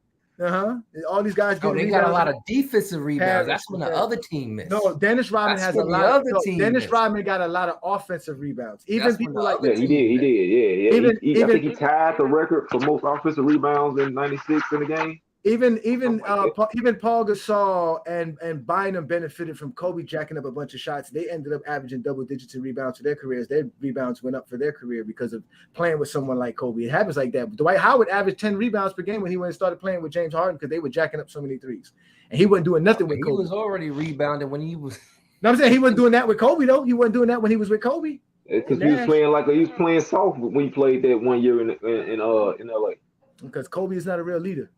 All these guys. They got a lot of defensive rebounds. That's when the other team missed. No, Dennis Rodman has a lot. Dennis Rodman got a lot of offensive rebounds. Even people like he did. Yeah. I think he tied the record for most offensive rebounds in '96 in the game. Even Paul Gasol and Bynum benefited from Kobe jacking up a bunch of shots. They ended up averaging double digits in rebounds for their careers. Their rebounds went up for their career because of playing with someone like Kobe. It happens like that. Dwight Howard averaged 10 rebounds per game when he went and started playing with James Harden because they were jacking up so many threes. And he wasn't doing nothing with Kobe. He was already rebounding when he was. No, I'm saying he wasn't doing that with Kobe though. He wasn't doing that when he was with Kobe. Because he was playing soft when he played that 1 year in LA. Because Kobe is not a real leader.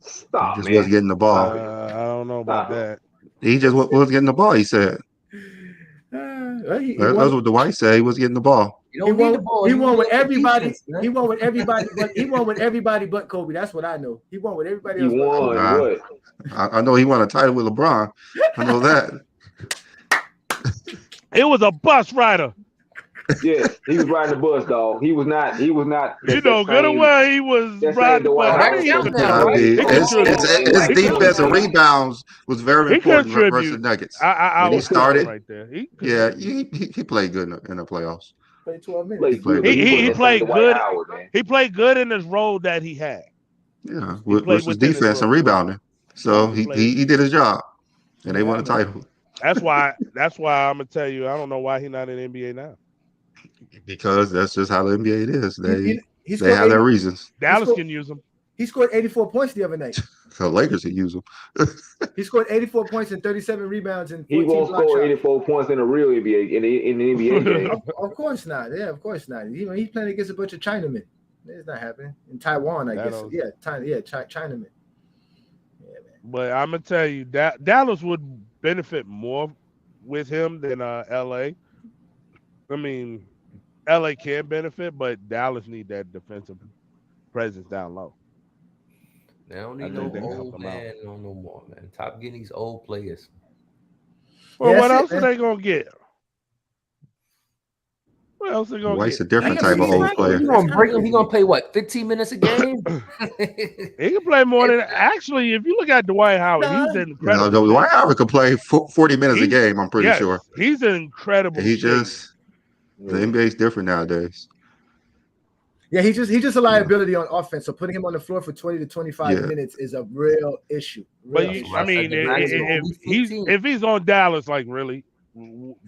Stop, he just man. was getting the ball. I don't know about that. He just was getting the ball. He said. That's what Dwight said. He was getting the ball. He won with everybody. He won with everybody. He won with everybody but Kobe. That's what I know. He won with everybody else. He won what? I know he won a title with LeBron. I know that. It was a bus rider. Yeah, he was riding the bus, dog. He was not. You know good and well he was riding the bus. His defense and rebounds was very important versus the Nuggets. When he started right there. He played good in the playoffs. Played 12 minutes. He played good. He played good in his role that he had. Yeah, with his defense and rebounding. So he did his job, and they won the title. That's why I'm gonna tell you. I don't know why he's not in the NBA now. Because that's just how the NBA is. They have their reasons. Dallas can use him. He scored 84 points the other night. The Lakers can use him. He scored 84 points and 37 rebounds and 14 He won't score 84 points in a real NBA in the NBA game. Of course not. Yeah, of course not. He's playing against a bunch of Chinamen. It's not happening in Taiwan, I guess. Yeah, Chinamen. Yeah, man. But I'm gonna tell you that Dallas would benefit more with him than LA. I mean, LA can benefit, but Dallas need that defensive presence down low. They don't need no old man no more, man. Top getting these old players. Well, what else are they gonna get? What else are they gonna White's get? a different type of old player. You gonna break him? He gonna play what? 15 minutes a game? He can play more than actually. If you look at Dwight Howard, he's incredible. No, Dwight Howard could play 40 minutes a game. I'm pretty sure. He's an incredible. The NBA is different nowadays. Yeah, he's just a liability on offense. So putting him on the floor for 20 to 25 minutes is a real issue. If he's on Dallas, like really.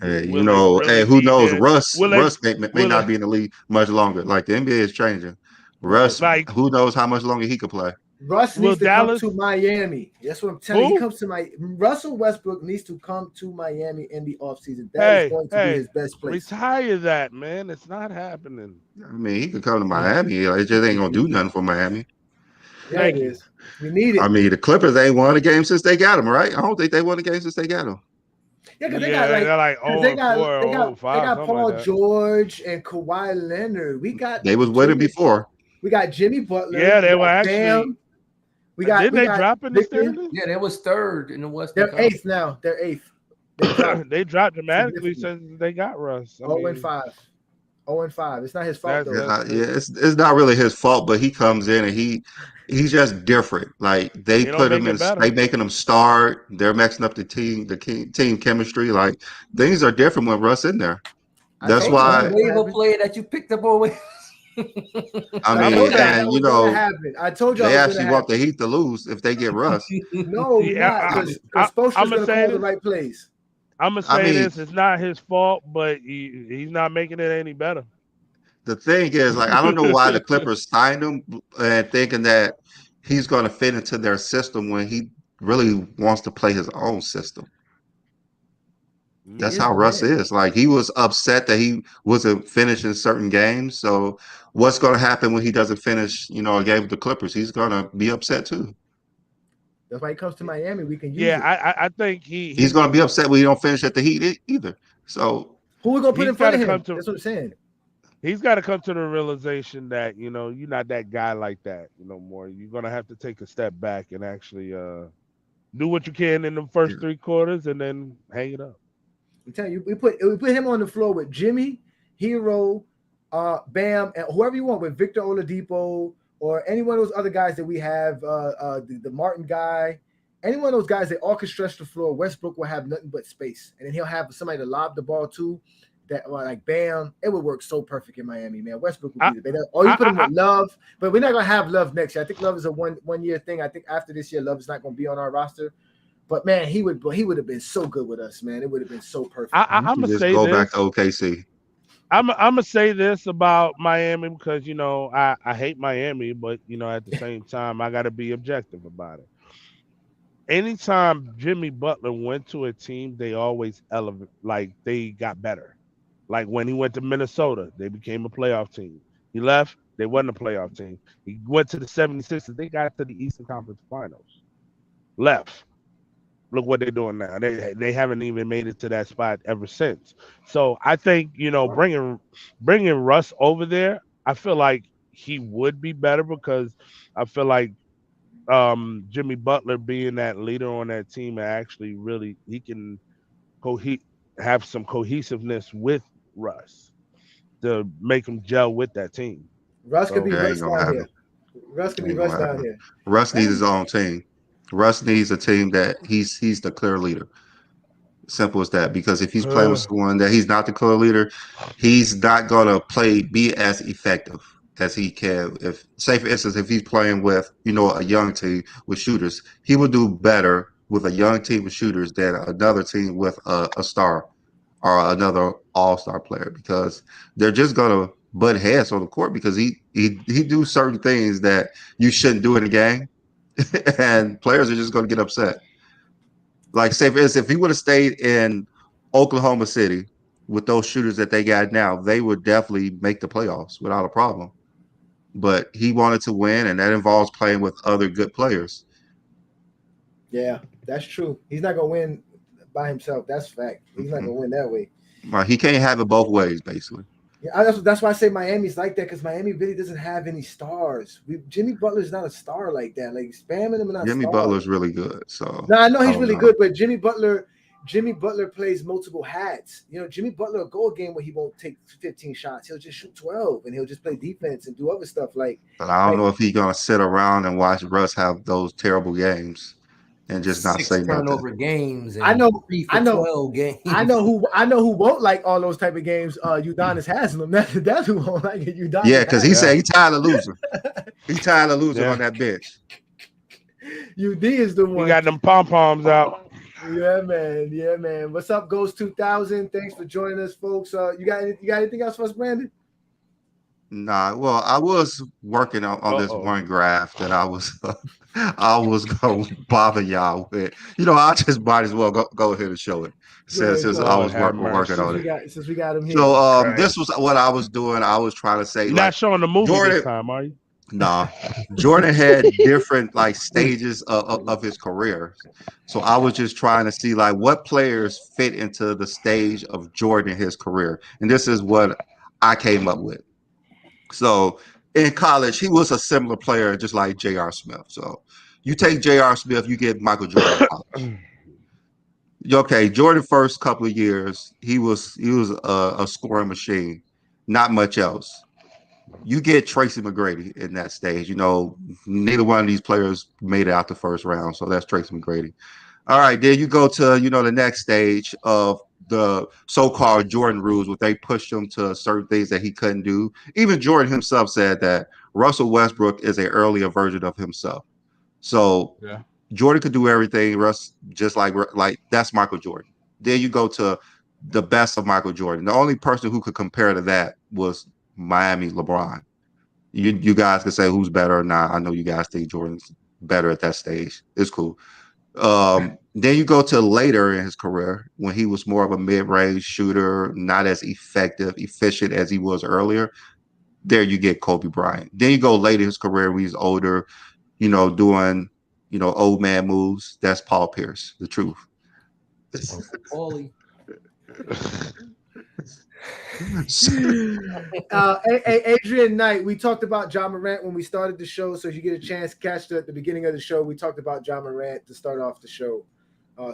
Hey, who knows? Russ may not be in the league much longer. Like the NBA is changing. Russ, Like, who knows how much longer he could play? Russ will needs to Dallas? come to Miami. That's what I'm telling you. He Who? comes to Russell Westbrook needs to come to Miami in the offseason. That is going to be his best place. Retire that, man. It's not happening. I mean, he could come to Miami. Like, it just ain't gonna do nothing for Miami. Yeah, Thank it you. is. We need it. I mean, the Clippers ain't won a game since they got him, right? I don't think they won a game since they got him. Yeah, because They're like 0-4 they or 0-5, got something Paul like that. George and Kawhi Leonard. We got They was winning before. We got Jimmy Butler. Yeah, they we were got actually. Bam. Didn't they drop in the Victor. standings? Yeah, they was third in the Western They're Conference. eighth now. They're eighth. They dropped. They dropped dramatically since they got Russ. 0-5. 0-5. It's not his fault though. It's not really his fault, but he comes in and he's just different. Like they put him in, they making him start. They're mixing up the team chemistry. Like things are different when Russ in there. That's why waiver player that you picked up on. I mean, and you know, I told you they actually want the Heat to lose if they get Russ. No, not because Spoelstra's going to call the right plays. I'm gonna say this: it's not his fault, but he's not making it any better. The thing is, like, I don't know why the Clippers signed him and thinking that he's going to fit into their system when he really wants to play his own system. That's how Russ is. Like, he was upset that he wasn't finishing certain games. So what's going to happen when he doesn't finish, you know, a game with the Clippers? He's going to be upset too. That's why he comes to Miami. We can use it. I think he's going to be upset when he don't finish at the Heat either. So who we going to put in front of him? That's what I'm saying. He's got to come to the realization that, you know, you're not that guy like that, you know, more. You're going to have to take a step back and actually do what you can in the first 3 quarters and then hang it up. I'm telling you, we put him on the floor with Jimmy, Hero, Bam, and whoever you want, with Victor Oladipo or any one of those other guys that we have, the Martin guy, any one of those guys that all can stretch the floor. Westbrook will have nothing but space, and then he'll have somebody to lob the ball to. That like Bam, it would work so perfect in Miami, man. Westbrook would be the better. Or you put him with Love, but we're not gonna have Love next year. I think Love is a one year thing. I think after this year, Love is not gonna be on our roster. But man, he would have been so good with us, man. It would have been so perfect. I'm gonna say go back to OKC. I'm gonna say this about Miami because you know I hate Miami, but you know at the same time I got to be objective about it. Anytime Jimmy Butler went to a team, they always elevate, like they got better. Like when he went to Minnesota, they became a playoff team. He left, they wasn't a playoff team. He went to the 76ers, they got to the Eastern Conference Finals. Left. Look what they're doing now. They haven't even made it to that spot ever since. So I think, you know, bringing Russ over there, I feel like he would be better because I feel like Jimmy Butler being that leader on that team actually really he can have some cohesiveness with Russ to make him gel with that team. Russ could be Russ down here. Russ could be Russ down here. Russ needs his own team. Russ needs a team that he's the clear leader. Simple as that. Because if he's playing with someone that he's not the clear leader, he's not gonna be as effective as he can. If, say for instance, if he's playing with, you know, a young team with shooters, he would do better with a young team with shooters than another team with a star or another all-star player, because they're just gonna butt heads on the court because he do certain things that you shouldn't do in a game, and players are just gonna get upset. Like, say for instance, if he would have stayed in Oklahoma City with those shooters that they got now, they would definitely make the playoffs without a problem. But he wanted to win, and that involves playing with other good players. Yeah, that's true. He's not gonna win by himself. That's fact. He's not gonna win that way. Right, he can't have it both ways, basically. Yeah, that's why I say Miami's like that, because Miami really doesn't have any stars. Jimmy Butler's not a star like that. Like spamming him, not Jimmy stars. Butler's really good. So no, I know he's really good, but Jimmy Butler plays multiple hats. You know, Jimmy Butler will go a game where he won't take 15 shots. He'll just shoot 12, and he'll just play defense and do other stuff. But I don't know if he's gonna sit around and watch Russ have those terrible games and just not say nothing. Turnover games. And I know 12 games. I know who won't like all those type of games. Udonis Haslam. That's who won't like it. Udonis. Yeah, because he said he's tired of losing. He's tired of losing on that bench. UD is the one. He got them pom poms out. Yeah, man. Yeah, man. What's up, Ghost 2000? Thanks for joining us, folks. You got anything else for us, Brandon? Nah, well, I was working on this Uh-oh. one graph that I was I was gonna bother y'all with. I just might as well go ahead and show it Go since, ahead, since show I us. Lord was have working Since on mercy. we it. got since we got him So here. this was what I was doing. I was trying to say You're like not showing the movie this Jordan. time, are you? Nah, Jordan had different like stages of his career. So I was just trying to see like what players fit into the stage of Jordan in his career, and this is what I came up with. So in college, he was a similar player, just like J.R. Smith. So you take J.R. Smith, you get Michael Jordan in college. Okay, Jordan first couple of years, he was a scoring machine, not much else. You get Tracy McGrady in that stage. Neither one of these players made it out the first round, so that's Tracy McGrady. All right, then you go to the next stage of the so-called Jordan rules, where they pushed him to certain things that he couldn't do. Even Jordan himself said that Russell Westbrook is an earlier version of himself. So Yeah. Jordan could do everything. Russ just like that's Michael Jordan. Then you go to the best of Michael Jordan. The only person who could compare to that was Miami LeBron. You guys can say who's better or not. I know you guys think Jordan's better at that stage. It's cool. Then you go to later in his career when he was more of a mid-range shooter, not as efficient as he was earlier. There you get Kobe Bryant. Then you go later in his career when he's older, doing, old man moves. That's Paul Pierce, the truth. Uncle Paulie. Adrian Knight, we talked about John Morant when we started the show, so if you get a chance, catch it at the beginning of the show. We talked about John Morant to start off the show.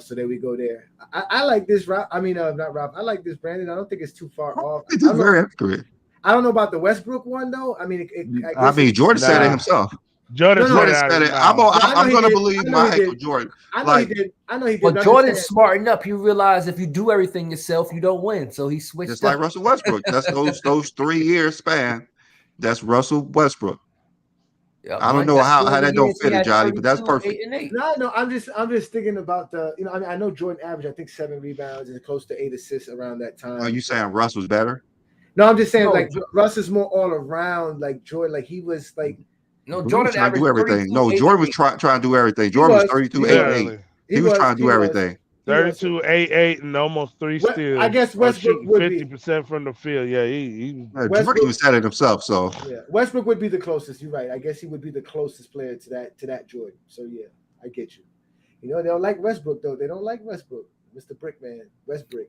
So there we go there. I like this, Rob. I mean, not Rob. I like this, Brandon. I don't think it's too far off. This is very accurate. I don't know about the Westbrook one, though. I mean, I mean, Jordan said it Nah. himself. Jordan said Jordan it out said his it. I'm, mouth. No, I know I'm he going to did. believe I know he my did. Uncle Jordan. I know Like, he did. I know he did. But I'm just Jordan's saying- smart enough. He realized if you do everything yourself, you don't win. So he switched just like up. Russell Westbrook. That's those 3 year span. That's Russell Westbrook. Yep, I don't Mike. know That's how 20 that don't years. He fit it, had Johnny, but that's 32, perfect. 8 and 8. No, I'm just thinking about the. I mean, I know Jordan averaged, I think 7 rebounds and close to 8 assists around that time. Are you saying Russ was better? No, I'm just saying No, like Russ is more all around. Like Jordan, like he was like. No, He was Jordan trying to averaged do everything. 32, No, 8 Jordan and was 8. trying to do everything. He Jordan was was. 32, He 8 and was. 8. He He was was. trying to He do was. everything. He was. 32, 8 and almost 3 I steals. guess Westbrook Shooting would be. 50% from the field. Yeah, he Jordan Westbrook. even said it himself. So Yeah, Westbrook would be the closest. You're right. I guess he would be the closest player to that Jordan. So yeah, I get you. They don't like Westbrook though. They don't like Westbrook, Mr. Brickman, Westbrook.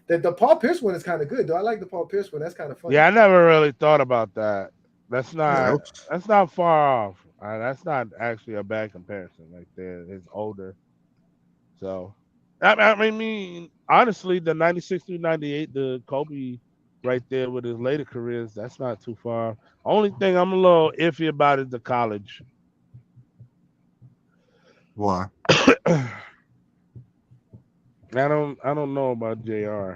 The Paul Pierce one is kind of good though. I like the Paul Pierce one. That's kind of funny. Yeah, I never really thought about that. That's yeah, not far off. That's not actually a bad comparison. Like it's older. So I mean, honestly, the 96 through 98, the Kobe right there with his later careers, that's not too far. Only thing I'm a little iffy about is the college. why? I don't know about JR.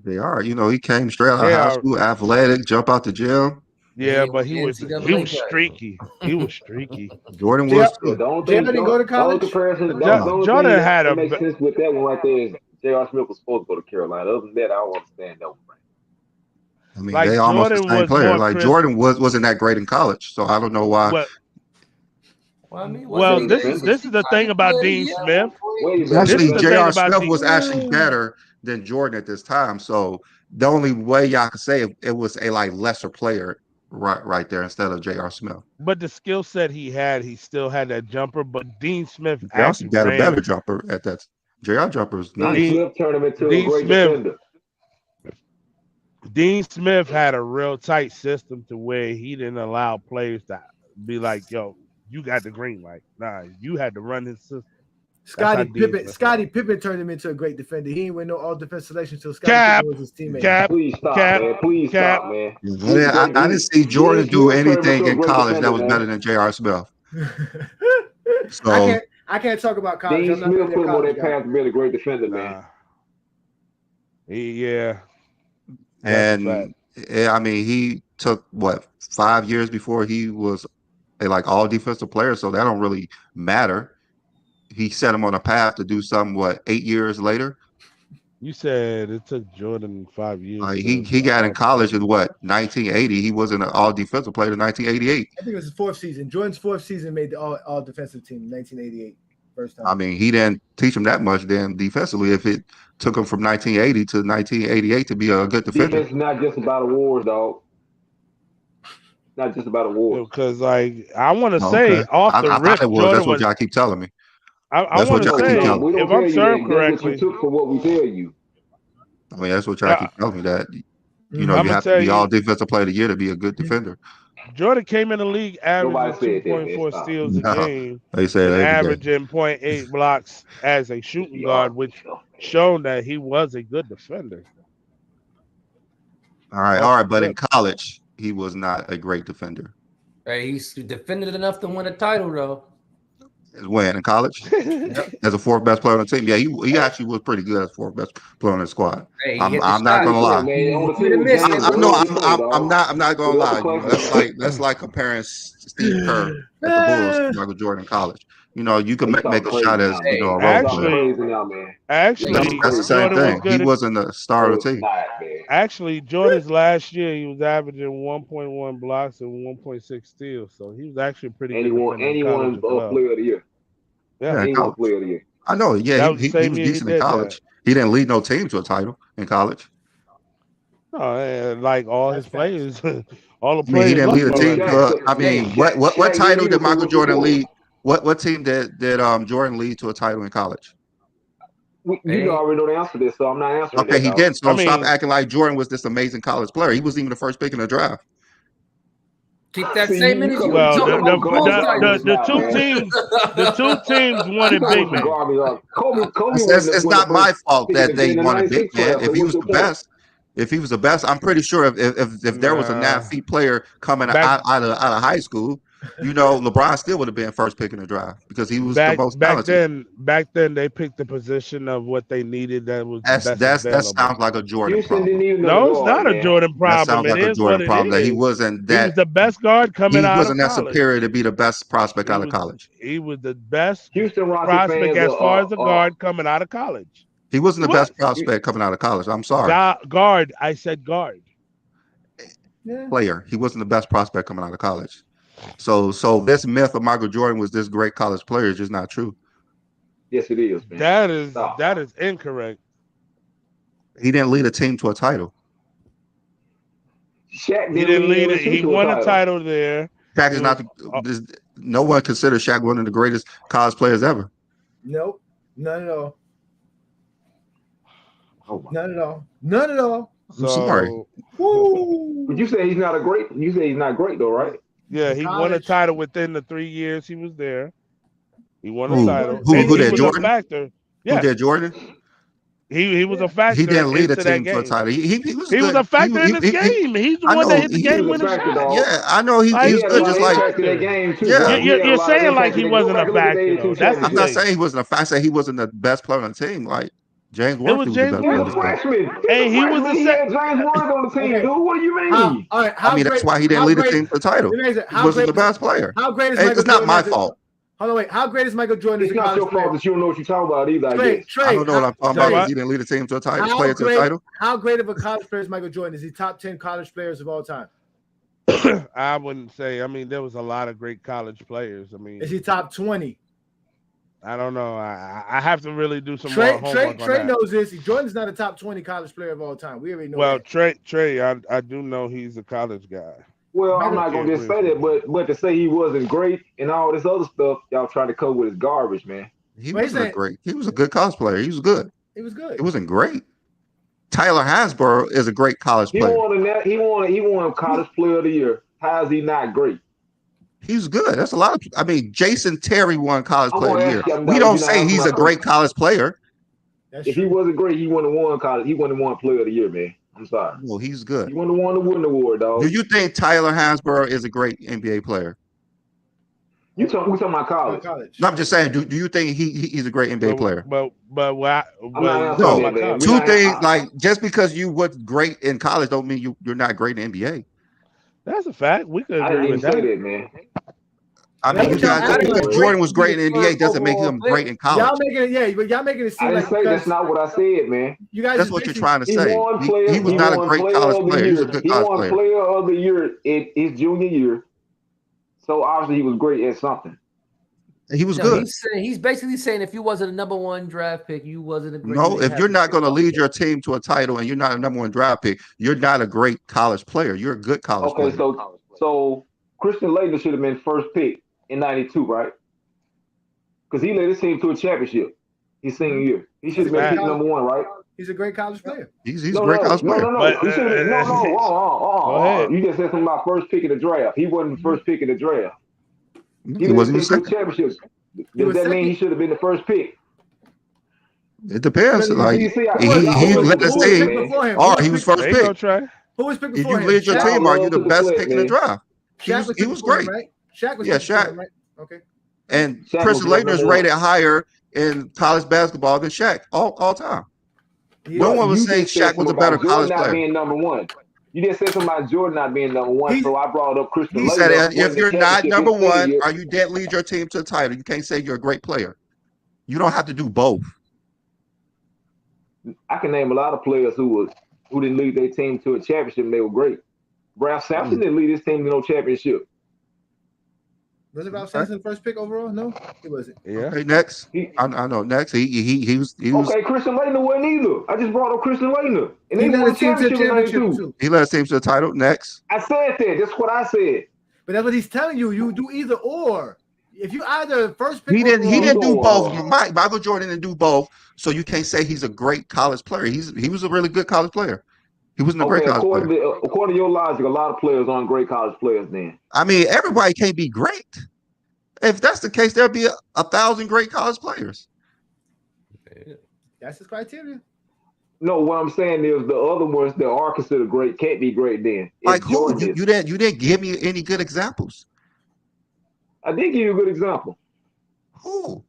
They are. He came straight out of high JR, school, athletic, jump out the gym. yeah, He but was he the was NCAA guy. streaky. He was streaky. Jordan JR, was Yeah, too. the only JR thing, didn't go to the only college. comparison, Jo- the only Jordan thing had that makes sense with that one right there is J.R. Smith was supposed to go to Carolina. Other than that, I don't understand that one. I mean, they Like almost the Jordan same was player. more Like crisp. Jordan wasn't that great in college, so I don't know why. Well, Well, I mean, He's wasn't well, a he good the defender. this is the thing ACC about player of the Dean year at one Smith. point? Way better This is Actually, the defender. thing J.R. about Smith Dean. was actually better than Jordan at this time. So the only way y'all could say it was a like lesser player right there instead of J.R. Smith. But the skill set he still had that jumper. But Dean Smith J.R. actually got a better ran. jumper at that. J.R. jumper is Dean nice. Dean Smith turned him into a Dean great Smith defender. Dean Smith had a real tight system to where he didn't allow players to be like, "Yo, you got the green light." Nah, you had to run his system. That's how Dean Smith Scottie was. Pippen turned him into a great defender. He ain't win no all defense selection until Scottie Cap, Pippen was his teammate. cap, Please stop, cap, man. Please cap. stop, man. I didn't see Dean Jordan do Smith turned him anything into a in great college that defender, was better man. than J.R. Smith. I So can't talk about college. Dean I'm not Smith really a put him on college that guy. path to being a great defender, man. Nah, yeah, that's a fact. and I mean, he took what 5 years before he was a like all defensive player. So that don't really matter. He set him on a path to do something. What 8 years later? You said it took Jordan 5 years He to got in college all-pro. in what 1980. He wasn't an all defensive player in 1988. I think it was his fourth season. Jordan's fourth season made the all defensive team in 1988. First time. I mean, he didn't teach him that much then defensively. If it took him from 1980 to 1988 to be a good defender, Defense is not just about awards, dog. Not just about awards. Because like I want to oh, say okay. off the I thought rip, it was. That's Jordan what was. y'all keep telling me. I That's want what to y'all keep say telling me. We don't if tell I'm you served that. That's what you correctly, took for what we tell you. I mean, that's what y'all yeah, keep telling me that you I'm know you gonna have to tell be all you, defensive player of the year to be a good defender. Jordan came in the league Nobody averaging said that, man. 2.4 Stop. steals a No, game they say and that every day. averaging point 0.8 blocks as a Just shooting be guard, arguing which stuff, man. shown that he was a good defender All off right. the But in rip. college, he was not a great defender. Hey, he's defended enough to win a title though. When in college, Yep. as a fourth best player on the team, yeah, he Hey, actually was pretty good as fourth best player on the squad. Hey, he I'm hit the I'm not shot. gonna listen, lie. man. On He the hit team and with miss James every I know Worthy game. played, dog. I'm not For gonna the other lie. You know, players, that's like comparing Steve Kerr at the Bulls to Michael Jordan in college. You know, you can you make talking a shot crazy as now, you man. know Hey, a You role talking player. Actually, crazy now, man. You hey, talking actually, That's the crazy same now, Jordan was thing. dog. He good. wasn't the star No, of the it's team. not, man. Actually, Jordan's last year he was averaging 1.1 blocks and 1.6 steals, so he was actually a pretty good defender in And he college won as well. player of the year. Yeah, Yeah, And in he won college. player of the year. I know. Yeah, that was the he same was year he decent in did that. college. He didn't lead no team to a title in college. Oh, and like all That's his facts. players, all the I mean, he players didn't lead left a team already. Shaq, to. I hey, mean, what Shaq didn't title did either for Michael rookie Jordan scoring. lead? What team did Jordan lead to a title in college? You know, I hey, already know the answer to this, so I'm not answering Okay, that, he dog. didn't. I So stop mean, acting like Jordan was this amazing college player. He wasn't even the first pick in the draft. keep that See, same energy. We well, you talking coming about with the Bulls garbage titles. the now, two man. teams, the two teams You wanted coming big with some men. garbage. Kobe It's wasn't not the first my fault pick in that the, they in the want a big 96 man. class. So what's your point? If he was the best, I'm pretty sure if there was a Nah, 9 feet player coming back out of high school, you know, LeBron still would have been first pick in the draft because he was the most talented. back then they picked the position of what they needed that was best That available. sounds like a Jordan Houston didn't problem. need another No, it's guard, not a man. Jordan That problem. sounds It like a is what Jordan it problem that is. He was the best guard coming he out of wasn't that college. superior to be the best prospect He out of was college. he was the best Houston Rocket prospect fans as far as a are guard coming out of college. He wasn't He the best was you, prospect coming out of college. I'm sorry. guard. I said guard. Yeah. Player. He wasn't the best prospect coming out of college. So this myth of Michael Jordan was this great college player is just not true. yes, it is, man. That is Stop. that is incorrect. He didn't lead a team to a title. Shaq He didn't didn't lead lead it. LSU He to a won a title. title there. Shaq He is was not no one considers Shaq one of the greatest college players ever. Nope. None at all. Oh my. None at all. None at all. I'm sorry. so Woo. But you say he's not a great. You say he's not great though, right? yeah, In he won a college. title within the 3 years he was there. He won a He Who won. title, He and who he won. did was a Jordan? factor. Who Yes, did Jordan? he was Yeah. a He factor didn't lead a into that team to a game. title. He was He was good. a factor in this game. He's the I one that know hit the He he game was a winning factor, shot. dog. yeah, I know Like he He was had a good he's lot just of a like impact in that factor. game too, yeah. bro. He had a You're lot of saying like impact. he In that. Go wasn't back a and look at the factor 82 though. That's the I'm not championship. thing. saying he wasn't a fan. I said he wasn't the best player on the team. Like James It was Worthy was the James best He's player on a the Worthy, team. freshman. He's a and he was freshman. the He set. had James Worth on the team, Okay. dude. What do you How mean? all right? I How mean, that's great? why he didn't How lead the great? team to the title. Let me ask you, He how wasn't great the best player. how great is It's Michael not Jordan my as a fault. hold on, wait. How great is Michael Jordan as It's a not college your fault player? that you don't know what you're talking about either, I Trey, guess. I Trey, don't know what I'm talking You know about Trey, because what? he didn't lead the team to a title, how player to a great title. how great of a college player is Michael Jordan? Is he top 10 college players of all time? I wouldn't say. I mean, there was a lot of great college players. I Is mean, he top 20? I don't know. I have to really do some more homework on Trey that. knows this. Jordan's not a top 20 college player of all time. We already know Well, that. Trey, I do know he's a college guy. Well, I'm Michael, not Can't gonna just really say say that, that. but to say he wasn't great and all this other stuff, y'all trying to cover with is garbage, man. He well, he's wasn't a saying great. He was a good college player. He was good. he was It good. wasn't great. Tyler Hansborough is a great college He player. won a he won college player of the year. How is he not great? He's good. That's a lot of. I mean, Jason Terry won college I'm player of gonna the ask year. you. I'm We not, don't you're not say answering he's my a great question. college player. That's If he true. wasn't great, he wouldn't have won college. He wouldn't have won player of the year, man. I'm sorry. No, he's He good. wouldn't have won the Wooden Award, Do dog. you think Tyler Hansborough is a great NBA player? We talking about About college. No, college. I'm just saying. Do you think he's a great NBA player? I'm not you answering talking No. that, about man. We're college? Two not. things like just because you was great in college don't mean you're not great in NBA. That's a fact. We could I agree didn't even with say that. that, man. I mean, you guys, just because Jordan was great in the NBA doesn't make him great in college. Y'all making it, but y'all making it seem I like didn't say that's not what I said, man. You guys, that's what you're trying to He say. won He was not a great college player. He was a good college player. He won player of the year in his junior year. So obviously he was great at something. He was good. He's basically saying if you wasn't a number 1 draft pick, you wasn't a great. No, if you're not going to lead your team to a title and you're not a number 1 draft pick, you're not a great college player. You're a good college player. Okay, so Christian Laettner should have been first pick in '92, right? Because he led his team to a championship his senior year. He should have been pick number 1, right? He's a great college player. He's a great college player. No. He should have been, You just said something about first pick in the draft. He wasn't the first pick in the draft. He wasn't the second. Championship. Does that mean he should have been the first pick? It depends. Like he led his team, or he was first pick. Who was picked If before you him? lead your team, are you the best pick in the draft? He was great. Right? Shaq was Shaq. Him, right? Okay. And Christian Laettner is rated higher in college basketball than Shaq all time. No one was saying Shaq was a better college player. Being number 1. You just said something about Jordan not being number 1, so I brought up Christian Laettner. He said if you're not number 1, or you didn't lead your team to the title, you can't say you're a great player. You don't have to do both. I can name a lot of players who didn't lead their team to a championship and they were great. Ralph Sampson didn't lead his team to no championship. Was it Ralph Sampson first pick overall? No, he wasn't. Yeah. Okay, next. I know. Next, he was. Okay, Christian Laettner wasn't either. I just brought up Christian Laettner, and he won a championship in '92. He led his team to the title. Next. I said that. That's what I said. But that's what he's telling you. You do either or. If you either first pick, he didn't do both. Michael Jordan didn't do both, so you can't say he's a great college player. He was a really good college player. He wasn't a great college player. According to your logic, a lot of players aren't great college players. Then I mean, everybody can't be great. If that's the case, there'll be 1,000 great college players. That's his criteria. No, what I'm saying is the other ones that are considered great can't be great. Then like who? You didn't give me any good examples. I did give you a good example. Who?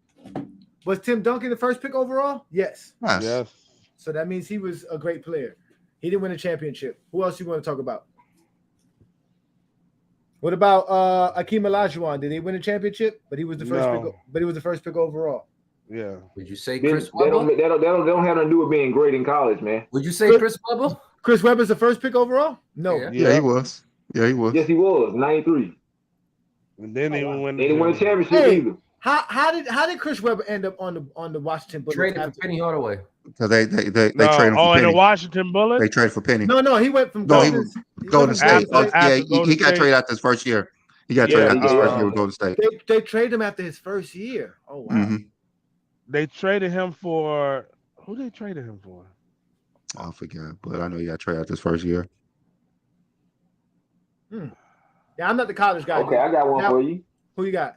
Was Tim Duncan the first pick overall? Yes. Yes. So that means he was a great player. He didn't win a championship. Who else you want to talk about? What about Akeem Olajuwon? Did he win a championship? But he was the first pick. But he was the first pick overall. Yeah. Would you say Chris Webber? Webber? That don't have nothing to do with being great in college, man. Would you say Chris Webber? Chris Webber's the first pick overall? No. Yeah, he was. Yeah, he was. Yes, he was. '93. And then he won. They didn't win a championship either. How did Chris Webber end up on the Washington Bullets? Traded for Penny Hardaway. Because they traded him for Penny. And the Washington Bullets? They traded for Penny. No, he went from Golden State. He got traded after his first year. He got traded after his first year with Golden State. They traded him after his first year. Oh wow. Mm-hmm. They traded him for who? They traded him for? I forget, but I know he got traded after his first year. Yeah, I'm not the college guy. Okay, I got one for you. Who you got?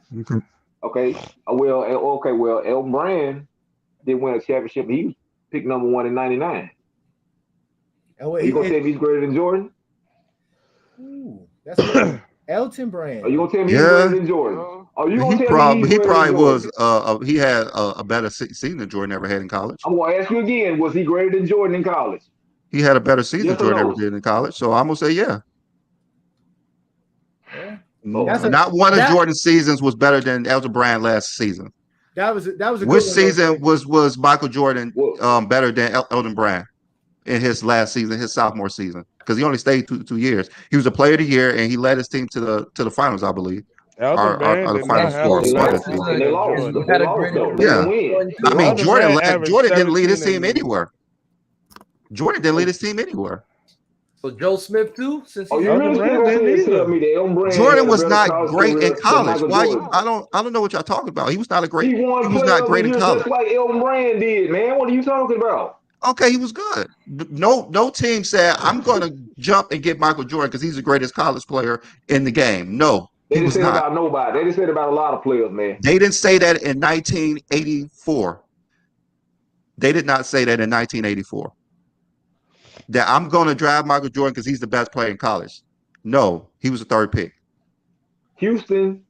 Okay. Well, Elton Brand did win a championship. He was picked number 1 in '99. You gonna say he's greater than Jordan? Ooh, that's good. Elton Brand. Are you gonna tell me he's greater than Jordan? He probably was. He had a better season than Jordan ever had in college. I'm gonna ask you again. Was he greater than Jordan in college? He had a better season than Jordan ever did in college. So I'm gonna say yeah. Not one of Jordan's seasons was better than Elton Brand last season. That was a Which season was Michael Jordan better than Elton Brand in his last season, his sophomore season? Because he only stayed 2 years. He was a player of the year, and he led his team to the finals, I believe. Or the finals four. I mean, Jordan didn't lead his team anywhere. Jordan didn't lead his team anywhere. So Joe Smith too. Jordan was not great in college. Why? I don't know what y'all talking about. He was not a great. He was not great in college. Just like Elton Brand did, man. What are you talking about? Okay, he was good. No team said I'm going to jump and get Michael Jordan because he's the greatest college player in the game. No, they didn't say about nobody. They didn't say about a lot of players, man. They didn't say that in 1984. They did not say that in 1984. That I'm going to drive Michael Jordan because he's the best player in college. No, he was the third pick. Houston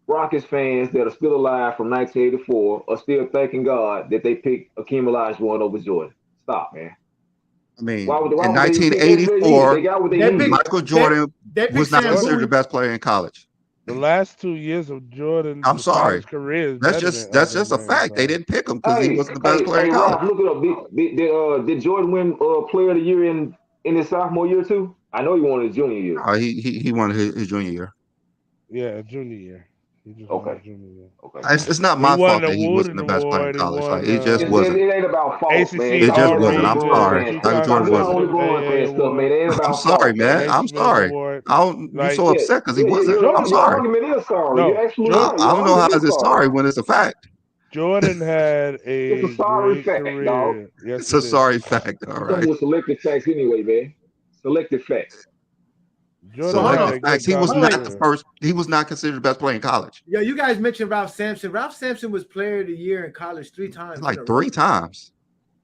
Rockets fans that are still alive from 1984 are still thanking God that they picked Akeem Olajuwon over Jordan. Stop, man. I mean, in 1984, Michael Jordan was not considered the best player in college. The last 2 years of Jordan's I'm sorry. college career is That's better just than that's Elton just a Brand. fact. They So. didn't pick him because he wasn't the best player in Ralph, college. look it up. Did Jordan win Player of the Year in his sophomore year too? I know he won his junior year. He won his junior year. Yeah, junior year. He just won his junior year. Okay. It's not He my won fault the that he wasn't Wooden the best player in Award. He college. Like won it just It wasn't. ain't about fault, man. ACC It just Y'all All let wasn't. I'm LeBron Region, sorry. fans Michael two-time stop Jordan doing wasn't. LeBron WNBA fans stuff, man. Award, It ain't I'm about sorry, fault, man. man. Naismith I'm sorry. Award. You're Like so upset because he wasn't. Your, I'm Jordan, your sorry. argument is sorry. no, You're absolutely Jordan, right. I Your don't know how argument is is it sorry. sorry when it's a fact. Jordan had It's a a sorry great fact, dog. career. Yes, It's he a did. sorry fact. All Come right. with selective facts anyway, man. Selective facts. Jordan hold had on. a Selective great facts. He was college Hold not on. the career. first. He was not considered the best player in college. Yo, you guys mentioned Ralph Sampson. Ralph Sampson was player of the year in college 3 times. Like in a row. 3 times.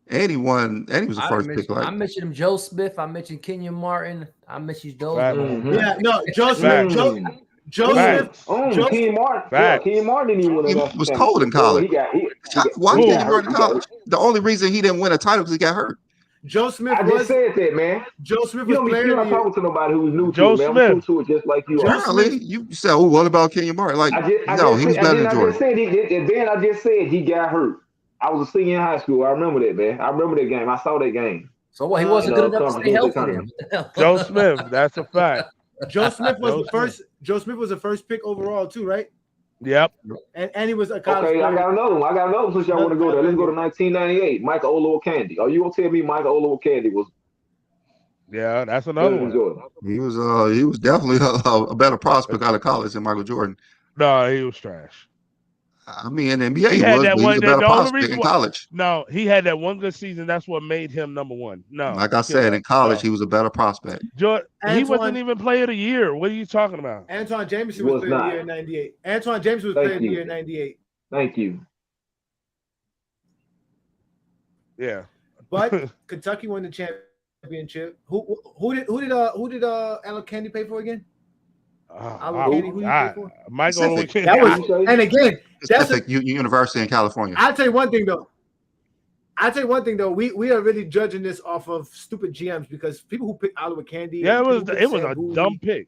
And he won. And he was the I first mentioned, pick. Like I mentioned him, Joe Smith. I mentioned Kenyon Martin. I mentioned those Facts. guys. Yeah, no, Joe Smith. Facts. Joe Smith. Facts. Joe. Kenyon Martin. Yeah, Facts. Kenyon Martin didn't even win he a national was cold in championship. Well, college. Why he Who? can't got he hurt. run in college? The only reason he didn't win a title because he got hurt. Joe Smith I just said that, man. Joe Smith You was don't be player you're of the not year. talking to nobody who's new to Joe it, man. I'm true Smith. to it just like you Joe are. Apparently, you said, "Oh, what about Kenyon Martin?" Like, no, he was better than I Jordan. just said I just said he got hurt. I was a senior in high school. I remember that, man. I remember that game. I saw that game. So what? He wasn't good enough to Conference stay USA healthy then. tournament. What the hell? Joe Smith. That's a fact. Joe Smith was Joe the first. Joe Smith was the first pick overall too, right? Yep. And he was a college Okay, player. I got another one since y'all want to go there. Let's go to 1998. Michael Olowokandi. Are you gonna tell me Michael Olowokandi was Yeah, that's better another than one. Jordan? He was definitely a better prospect out of college than Michael Jordan. No, he was trash. I mean, in the NBA, He he had was, that but he was one. a The better only prospect reason in why. college. No, he had that one good season. That's what made him number one. No, Like I said, in college, no. he was a better prospect. Jordan, he wasn't Antoine even player of the year. What are you talking about? Antoine Jameson Was was player of the not. year in '98. Antoine Jameson was player of the year in '98. Thank you. Yeah. But Kentucky won the championship. Who did Alec Candy pay for again? Candy, who did he pay for? Michael Pacific. That was, and again, that's Pacific University in California. I'll tell you one thing though. We are really judging this off of stupid GMs because people who pick Oliver Candy. Yeah, it was Sam a Bowie, dumb pick.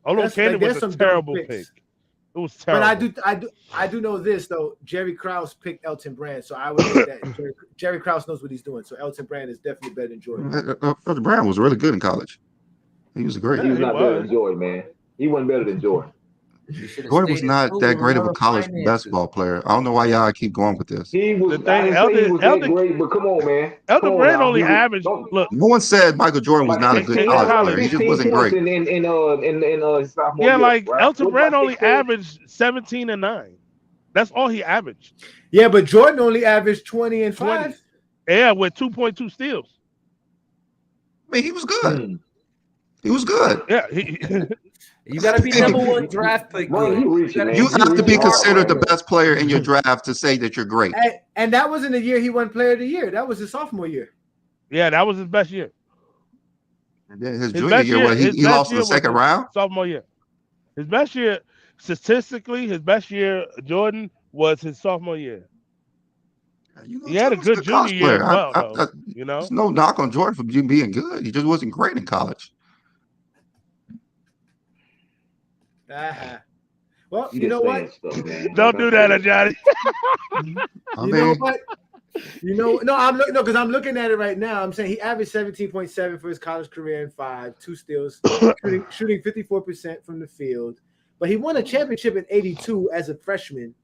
Although Candy there's was some a dumb terrible picks. pick. It was terrible. But I do know this though. Jerry Krause picked Elton Brand, so I would think that Jerry Krause knows what he's doing. So Elton Brand is definitely better than Jordan. Elton Brand was really good in college. He was great. He was not better than Jordan, man. He wasn't better than Jordan. Jordan was not that great of a college basketball player. I don't know why y'all keep going with this. He was. The thing, I didn't say he was that great, but come on, man. Elton Brand only averaged. Look, no one said Michael Jordan was not a good college player. He just wasn't great. In sophomore yeah, year, like right? Elton Brand only 16? averaged 17 and 9. That's all he averaged. Yeah, but Jordan only averaged 20 and 5. Yeah, with 2.2 steals. I mean, he was good. He was good. Yeah, you got to be number one draft pick. You have to be considered the best player in your draft to say that you're great. And that wasn't the year he won Player of the Year. That was his sophomore year. Yeah, that was his best year. And then his junior year, he lost in the second round. Sophomore year. His best year, statistically, his best year, Jordan, was his sophomore year. He had a good junior year as well, though. There's no knock on Jordan for being good. He just wasn't great in college. Well, you know what? Don't do that, Ajani. You know what? Because I'm looking at it right now. I'm saying he averaged 17.7 for his college career in 5, 2 steals, shooting 54% from the field. But he won a championship in '82 as a freshman.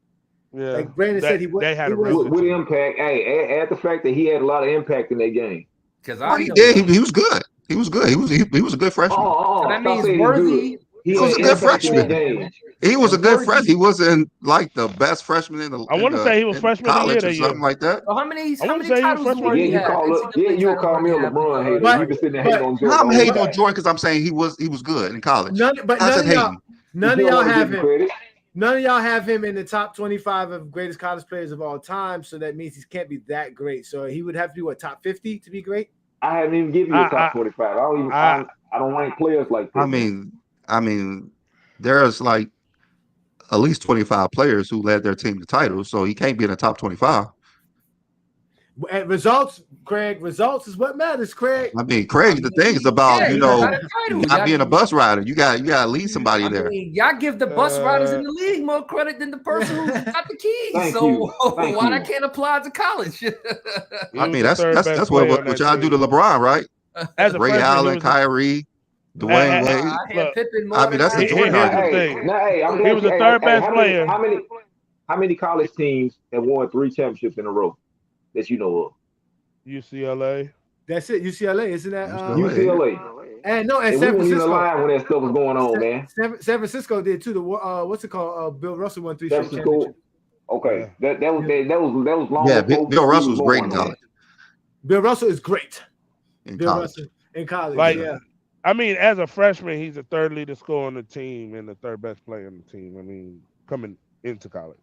Yeah, like Brandon said, he had a with impact. Hey, add the fact that he had a lot of impact in that game. Because he did. He was good. He was good. He was a good freshman. So that means Worthy. He was a good freshman. He was a good freshman. He wasn't like the best freshman in the. I want to say he was freshman of the year or something like that. So how many titles did Worthy have? You call me a LeBron hater. You've been sitting there hating on Jordan. I'm hating on Jordan because I'm saying he was good in college. None of y'all have him. None of y'all have him in the top 25 of greatest college players of all time. So that means he can't be that great. So he would have to be what, top 50 to be great? I haven't even given you a top 25. I don't rank players like that. I mean, there's like at least 25 players who led their team to titles, so he can't be in the top 25. And results, Craig. Results is what matters, Craig. I mean, Craig, the thing is about you got a title. not being a bus rider. You got to lead somebody there. Y'all give the bus riders in the league more credit than the person who got the keys. So why that can't apply to college? I mean, that's what y'all do to LeBron, right? As a Ray Allen, Kyrie, Dwayne Wade. I mean, that's the Jordan argument. He was the third best player. How many college teams have won 3 championships in a row that you know of? UCLA. That's it. UCLA, isn't that? UCLA. And no, and San Francisco. We weren't alive when that stuff was going on, man. San Francisco did too. The what's it called? Bill Russell won 3 straight championships. Okay, that was long. Yeah, Bill Russell was great in college. Bill Russell is great. In college. Like, yeah. I mean, as a freshman, he's the third leading scorer on the team and the third best player on the team. I mean, coming into college.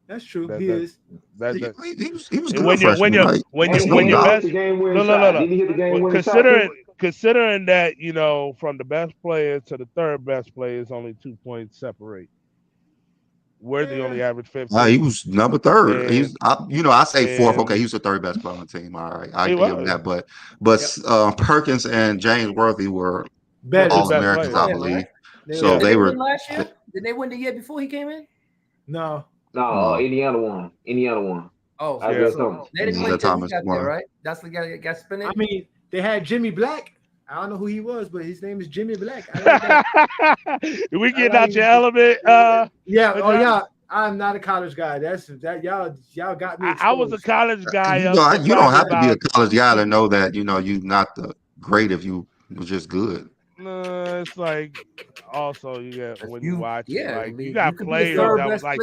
That's true. He is. He was good freshman. When your best. No. Considering that, you know, from the best player to the third best player is only 2 points separate. We're the only average 15. He was number 3rd. I say 4th. Okay, he was the 3rd best player on the team. All right, I give him that. But Perkins and James Worthy were All Americans, I believe. Right? So they were last year. Did they win the year before he came in? No. Indiana won. Oh, so they didn't win Thomas got there, right? That's the guy that got spinning. I mean, they had Jimmy Black. I don't know who he was, but his name is Jimmy Black. We getting out your element. Yeah. I'm not a college guy. Y'all got me exposed. I was a college guy. You don't have to be a college guy to know that you're not the great if you were just good. No, it's like also you got when you watch it, like you got you players that was like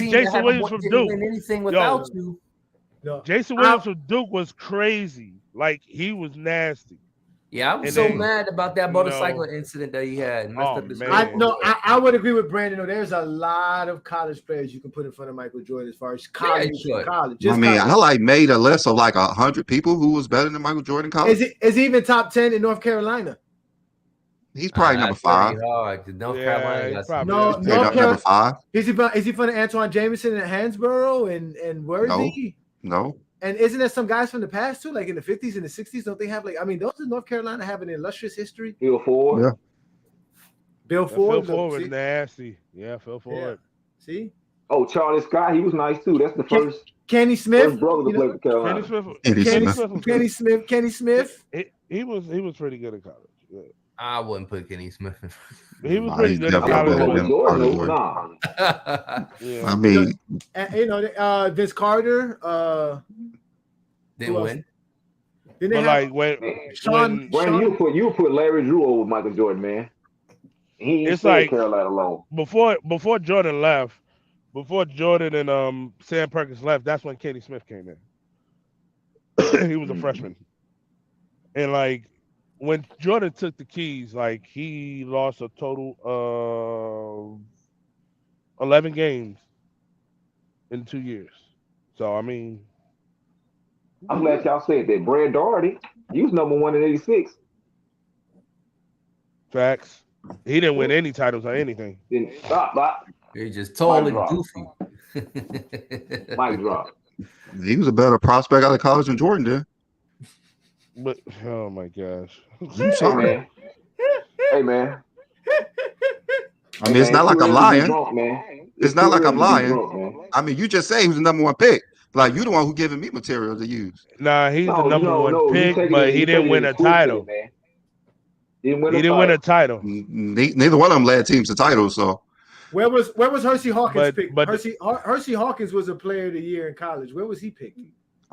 Jason Williams from Duke. Anything without you. No. Jason Williams from Duke was crazy. Like he was nasty. Yeah, I was mad about that motorcycle incident that he had. I would agree with Brandon. There's a lot of college players you can put in front of Michael Jordan as far as college. I made a list of like 100 people who was better than Michael Jordan in college. Is he even top 10 in North Carolina? He's probably number 5. North Carolina. Number 5. Is he from Antoine Jameson and Hansborough and Worthy? No. And isn't there some guys from the past too, like in the 50s and the 60s? Don't they have those in North Carolina have an illustrious history? Bill Ford. Yeah. Bill Ford. Phil Ford was nasty. Yeah, Phil Ford. Yeah. See? Oh, Charlie Scott, he was nice too. That's the first. Kenny Smith. First brother to play for Carolina. Kenny Smith. He was pretty good in college. Yeah. I wouldn't put Kenny Smith. He was pretty good in college. I mean, Vince Carter. Didn't win. You put Larry Drew over Michael Jordan, man. It's like Carolina alone. Before Jordan left, before Jordan and Sam Perkins left, that's when Kenny Smith came in. He was a freshman, and like. When Jordan took the keys, like he lost a total of 11 games in 2 years. So I mean, I'm glad y'all said that. Brad Daugherty, he was number 1 in '86. Facts. He didn't win any titles or anything. Stop. He just totally goofy. Mic drop. He was a better prospect out of college than Jordan did. But oh my gosh. Hey man. I mean, it's not like I'm lying. It's not like I'm lying. I mean, you just say he was the number 1 pick. Like you the one who giving me material to use. Nah, he's the number 1 pick, but he didn't win a title. He didn't win a title. Neither one of them led teams to titles. So where was Hersey Hawkins picked? Hersey Hawkins was a player of the year in college. Where was he picked?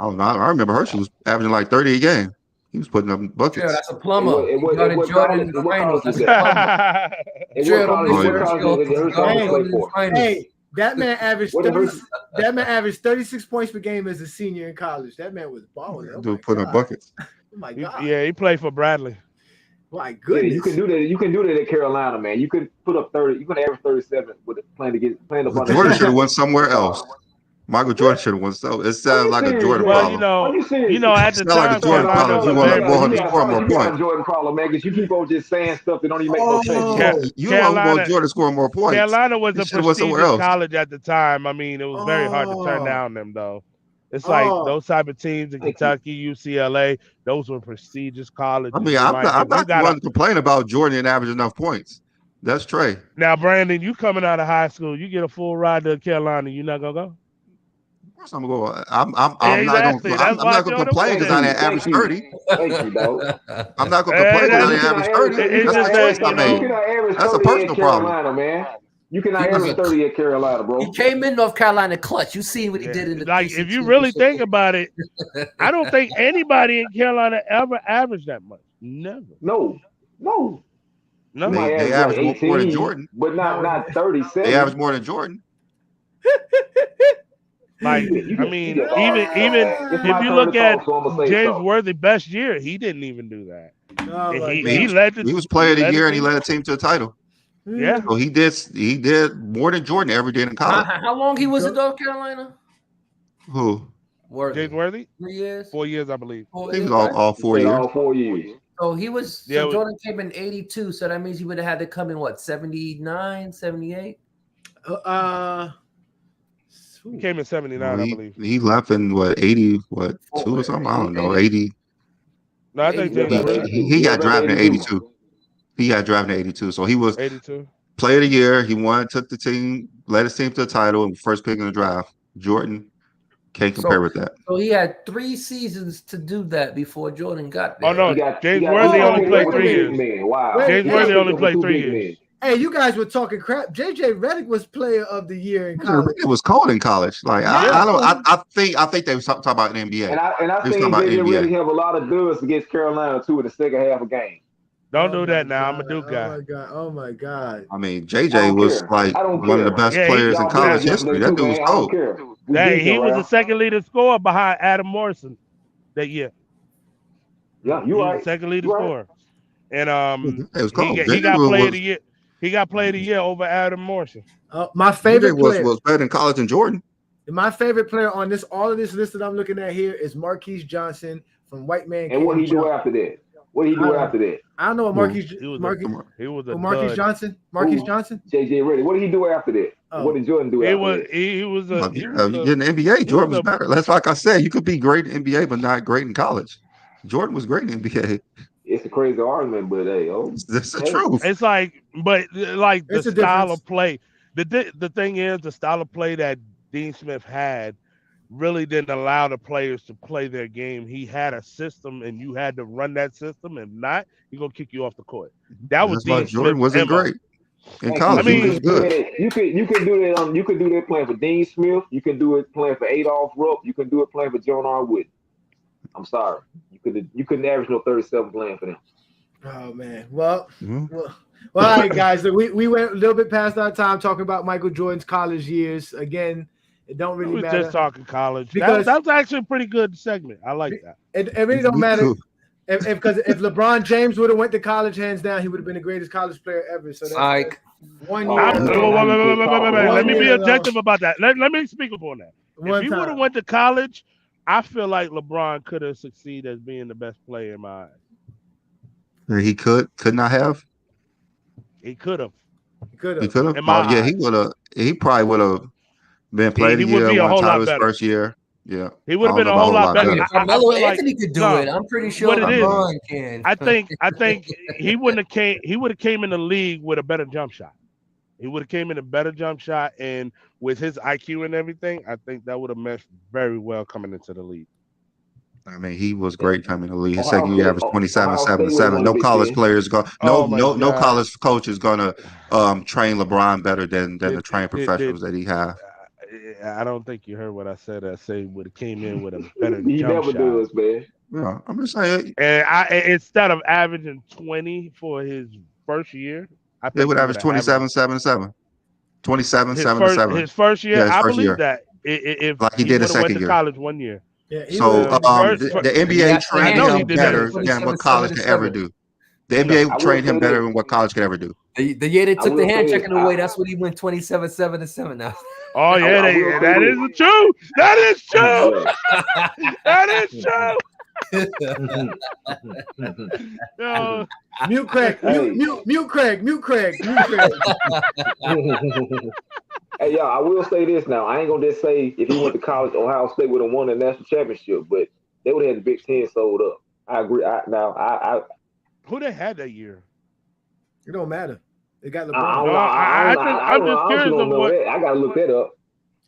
I don't know. I remember Hersey was averaging like 30 a game. He was putting up buckets. Yeah, that's a plumber. Jordan in the finals. That's a plumber. Hey, that man averaged 36 points per game as a senior in college. That man was balling. Dude putting up buckets. Oh my God. Yeah, he played for Bradley. My goodness. You can do that. You can do that at Carolina, man. You could put up 30. You can average 37 with playing up. Jordan should have went somewhere else. Michael Jordan should have won. So it sounds like a Jordan problem. At the time, like a Jordan problem. You want to go to score more points. Jordan problem, man, because you keep on just saying stuff that don't even make no sense. You want Jordan scoring more points. Carolina was a prestigious college at the time. I mean, it was very hard to turn down them, though. It's like those type of teams in Kentucky, UCLA. Those were prestigious colleges. I mean, I'm not the one to complain about Jordan and average enough points. That's Trey. Now, Brandon, you coming out of high school, you get a full ride to Carolina. You not gonna go? Of course, I'm gonna go. I'm not gonna complain because I didn't average 30. Thank you, dog. I'm not gonna complain because I didn't average 30. That's the choice I made. That's a personal problem, man. You cannot average 30 at Carolina, bro. He came in North Carolina clutch. You seen what he did in the like. If you really think about it, I don't think anybody in Carolina ever averaged that much. Never. No. They average like 18, more than Jordan, but not 37. They average more than Jordan. Like, I mean, even if you look at James Worthy best year, he didn't even do that. He was player of the year and he led a team to a title. Yeah. So he did more than Jordan ever did in college. How long he was in North Carolina? Who? James Worthy? 3 years. 4 years, I believe. He was all 4 years. All 4 years. So he was. So Jordan came in 82. So that means he would have had to come in what 79, 78. He came in 79, I believe. He left in 80, 2 or something. I don't know, 80. No, I think he got drafted in 82. He got drafted in 82. So he was 82. Player of the year. He won, took the team, led his team to the title, and first pick in the draft. Jordan can't compare with that. So he had 3 seasons to do that before Jordan got there. Oh no, James Worthy only played 3 years. Wow. James Worthy only played 3 years. Hey, you guys were talking crap. JJ Redick was player of the year in college. It was cold in college. Like I think they were talking about the NBA. And I think JJ Redick have a lot of duds against Carolina too in the second half of game. Don't do that now. I'm a Duke guy. Oh my God. I mean, JJ was like one of the best players in college history. That dude was cold. He was the second leading scorer behind Adam Morrison that year. Yeah, you right. Second leading scorer. And it was cold. He got player of the year. He got player of the year over Adam Morrison. My favorite player was better in college than Jordan. My favorite player on all of this list that I'm looking at here is Marquise Johnson from White Man. And what he do after that? What did he do after that? I don't know what Marquise Johnson. Marquise Johnson. JJ Redick. What did he do after that? What did Jordan do after that? In the NBA, Jordan was better. That's like I said, you could be great in NBA, but not great in college. Jordan was great in NBA. It's a crazy argument, but that's the truth. It's like, the style of play. The thing is, the style of play that Dean Smith had really didn't allow the players to play their game. He had a system, and you had to run that system. If not, he's gonna kick you off the court. That was Dean Jordan wasn't great in college. He was good. You could do that. You could do that playing for Dean Smith. You can do it playing for Adolph Rupp. You can do it playing for John R. Wood. I'm sorry, you couldn't average no 37 playing for them. Oh man, well, all right, guys. So we went a little bit past our time talking about Michael Jordan's college years. Again, it don't really matter. Just talking college because that was actually a pretty good segment. I like that. It really don't matter if LeBron James would have went to college, hands down, he would have been the greatest college player ever. So that's 1 year. Let me be objective about that. Let me speak upon that. If he would have went to college, I feel like LeBron could have succeeded as being the best player in my eyes. He could not have. He could have. He could have. He would have. He probably would have been player of the year, won title his first year. Yeah, he would have been a whole lot better. Carmelo Anthony could do it. I'm pretty sure LeBron can. I think he wouldn't have came. He would have came in the league with a better jump shot. He would have came in a better jump shot, and with his IQ and everything, I think that would have meshed very well coming into the league. I mean, he was great coming in the league. His second year averaged 27, 7, 7. No college players go. No college coach is gonna train LeBron better than the trained professionals that he have. I don't think you heard what I said. I say would have came in with a better he jump never shot. does, man. Yeah, I'm just saying. And instead of averaging 20 for his first year, I think they would average 27, 7, 7. 27, 7, 7. His first year, I believe that. If like he did a second year. College 1 year. Yeah, so the NBA trained him better than what college could ever do. The NBA trained him better than what college could ever do. The year they took the hand checking away, that's when he went 27, 7, and 7 now. Oh yeah, that is true. That is true. That is true. Mute Craig. Mute Craig. Hey, Hey, y'all, I will say this now. I ain't gonna just say if he went to college, Ohio State would have won the national championship, but they would have had the Big Ten sold up. I agree. Who they had that year? It don't matter. They got I LeBron. don't No, know. I'm just I honestly curious of don't know what. that. I gotta look that up.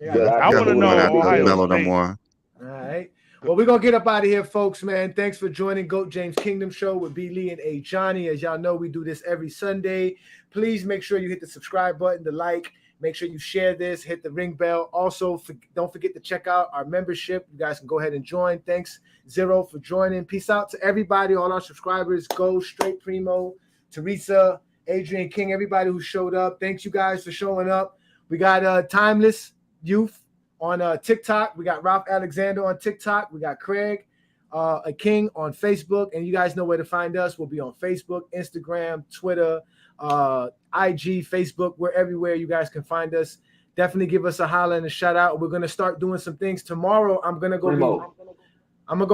Yeah, But I want to Definitely know not because Ohio Melo no State. more. all right. Well, we're going to get up out of here, folks, man. Thanks for joining GOAT James Kingdom Show with B. Lee and A. Johnny. As y'all know, we do this every Sunday. Please make sure you hit the subscribe button, the like. Make sure you share this, hit the ring bell. Also, don't forget to check out our membership. You guys can go ahead and join. Thanks, Zero, for joining. Peace out to everybody, all our subscribers. Go Straight Primo, Teresa, Adrian King, everybody who showed up. Thanks, you guys, for showing up. We got Timeless Youth on TikTok. We got Ralph Alexander on TikTok. We got Craig, a King on Facebook. And you guys know where to find us. We'll be on Facebook, Instagram, Twitter, IG, Facebook. We're everywhere. You guys can find us. Definitely give us a holler and a shout out. We're gonna start doing some things tomorrow. I'm gonna go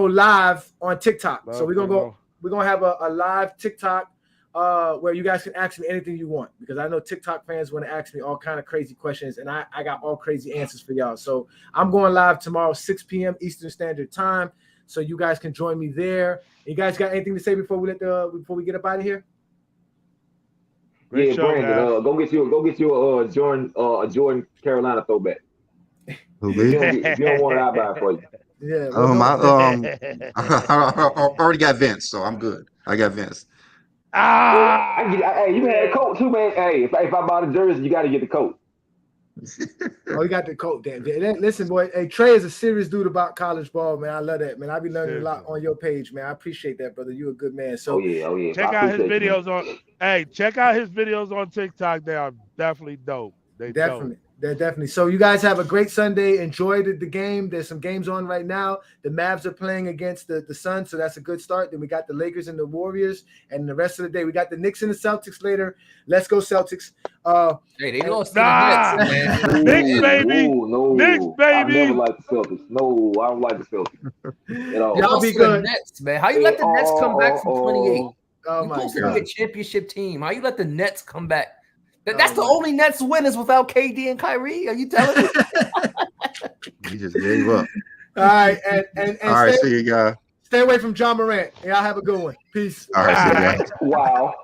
live on TikTok. So we're gonna have a live TikTok where you guys can ask me anything you want, because I know TikTok fans want to ask me all kind of crazy questions, and I got all crazy answers for y'all. So I'm going live tomorrow, 6 p.m. Eastern Standard Time. So you guys can join me there. You guys got anything to say before we get up out of here? Great show, Brandon, guys. go get you a Jordan Carolina throwback. If you don't want it, I'll buy it for you. Yeah. I already got Vince, so I'm good. I got Vince. Hey, you had a coat too, man. Hey, if I buy the jersey, you got to get the coat. Oh, you got the coat, damn. Listen, boy. Hey, Trey is a serious dude about college ball, man. I love that, man. I be learning a lot on your page, man. I appreciate that, brother. You a good man. So, oh yeah. Check out his videos check out his videos on TikTok. They are definitely dope. They're definitely. So you guys have a great Sunday. Enjoy the game. There's some games on right now. The Mavs are playing against the Suns, so that's a good start. Then we got the Lakers and the Warriors, and the rest of the day we got the Knicks and the Celtics later. Let's go Celtics. Hey, they lost to the Nets, man. Knicks, baby. No. Knicks, baby. I never liked the Celtics. No, I don't like the Celtics at all. Y'all be good. Nets, man. How you let the Nets come back from 28? Oh You're my supposed God. to be a championship team. How you let the Nets come back? That's the only Nets winners without KD and Kyrie. Are you telling me? He just gave up. All right, and all right, see you guys. Stay away from John Morant. Y'all have a good one. Peace. All right, see you guys. Wow.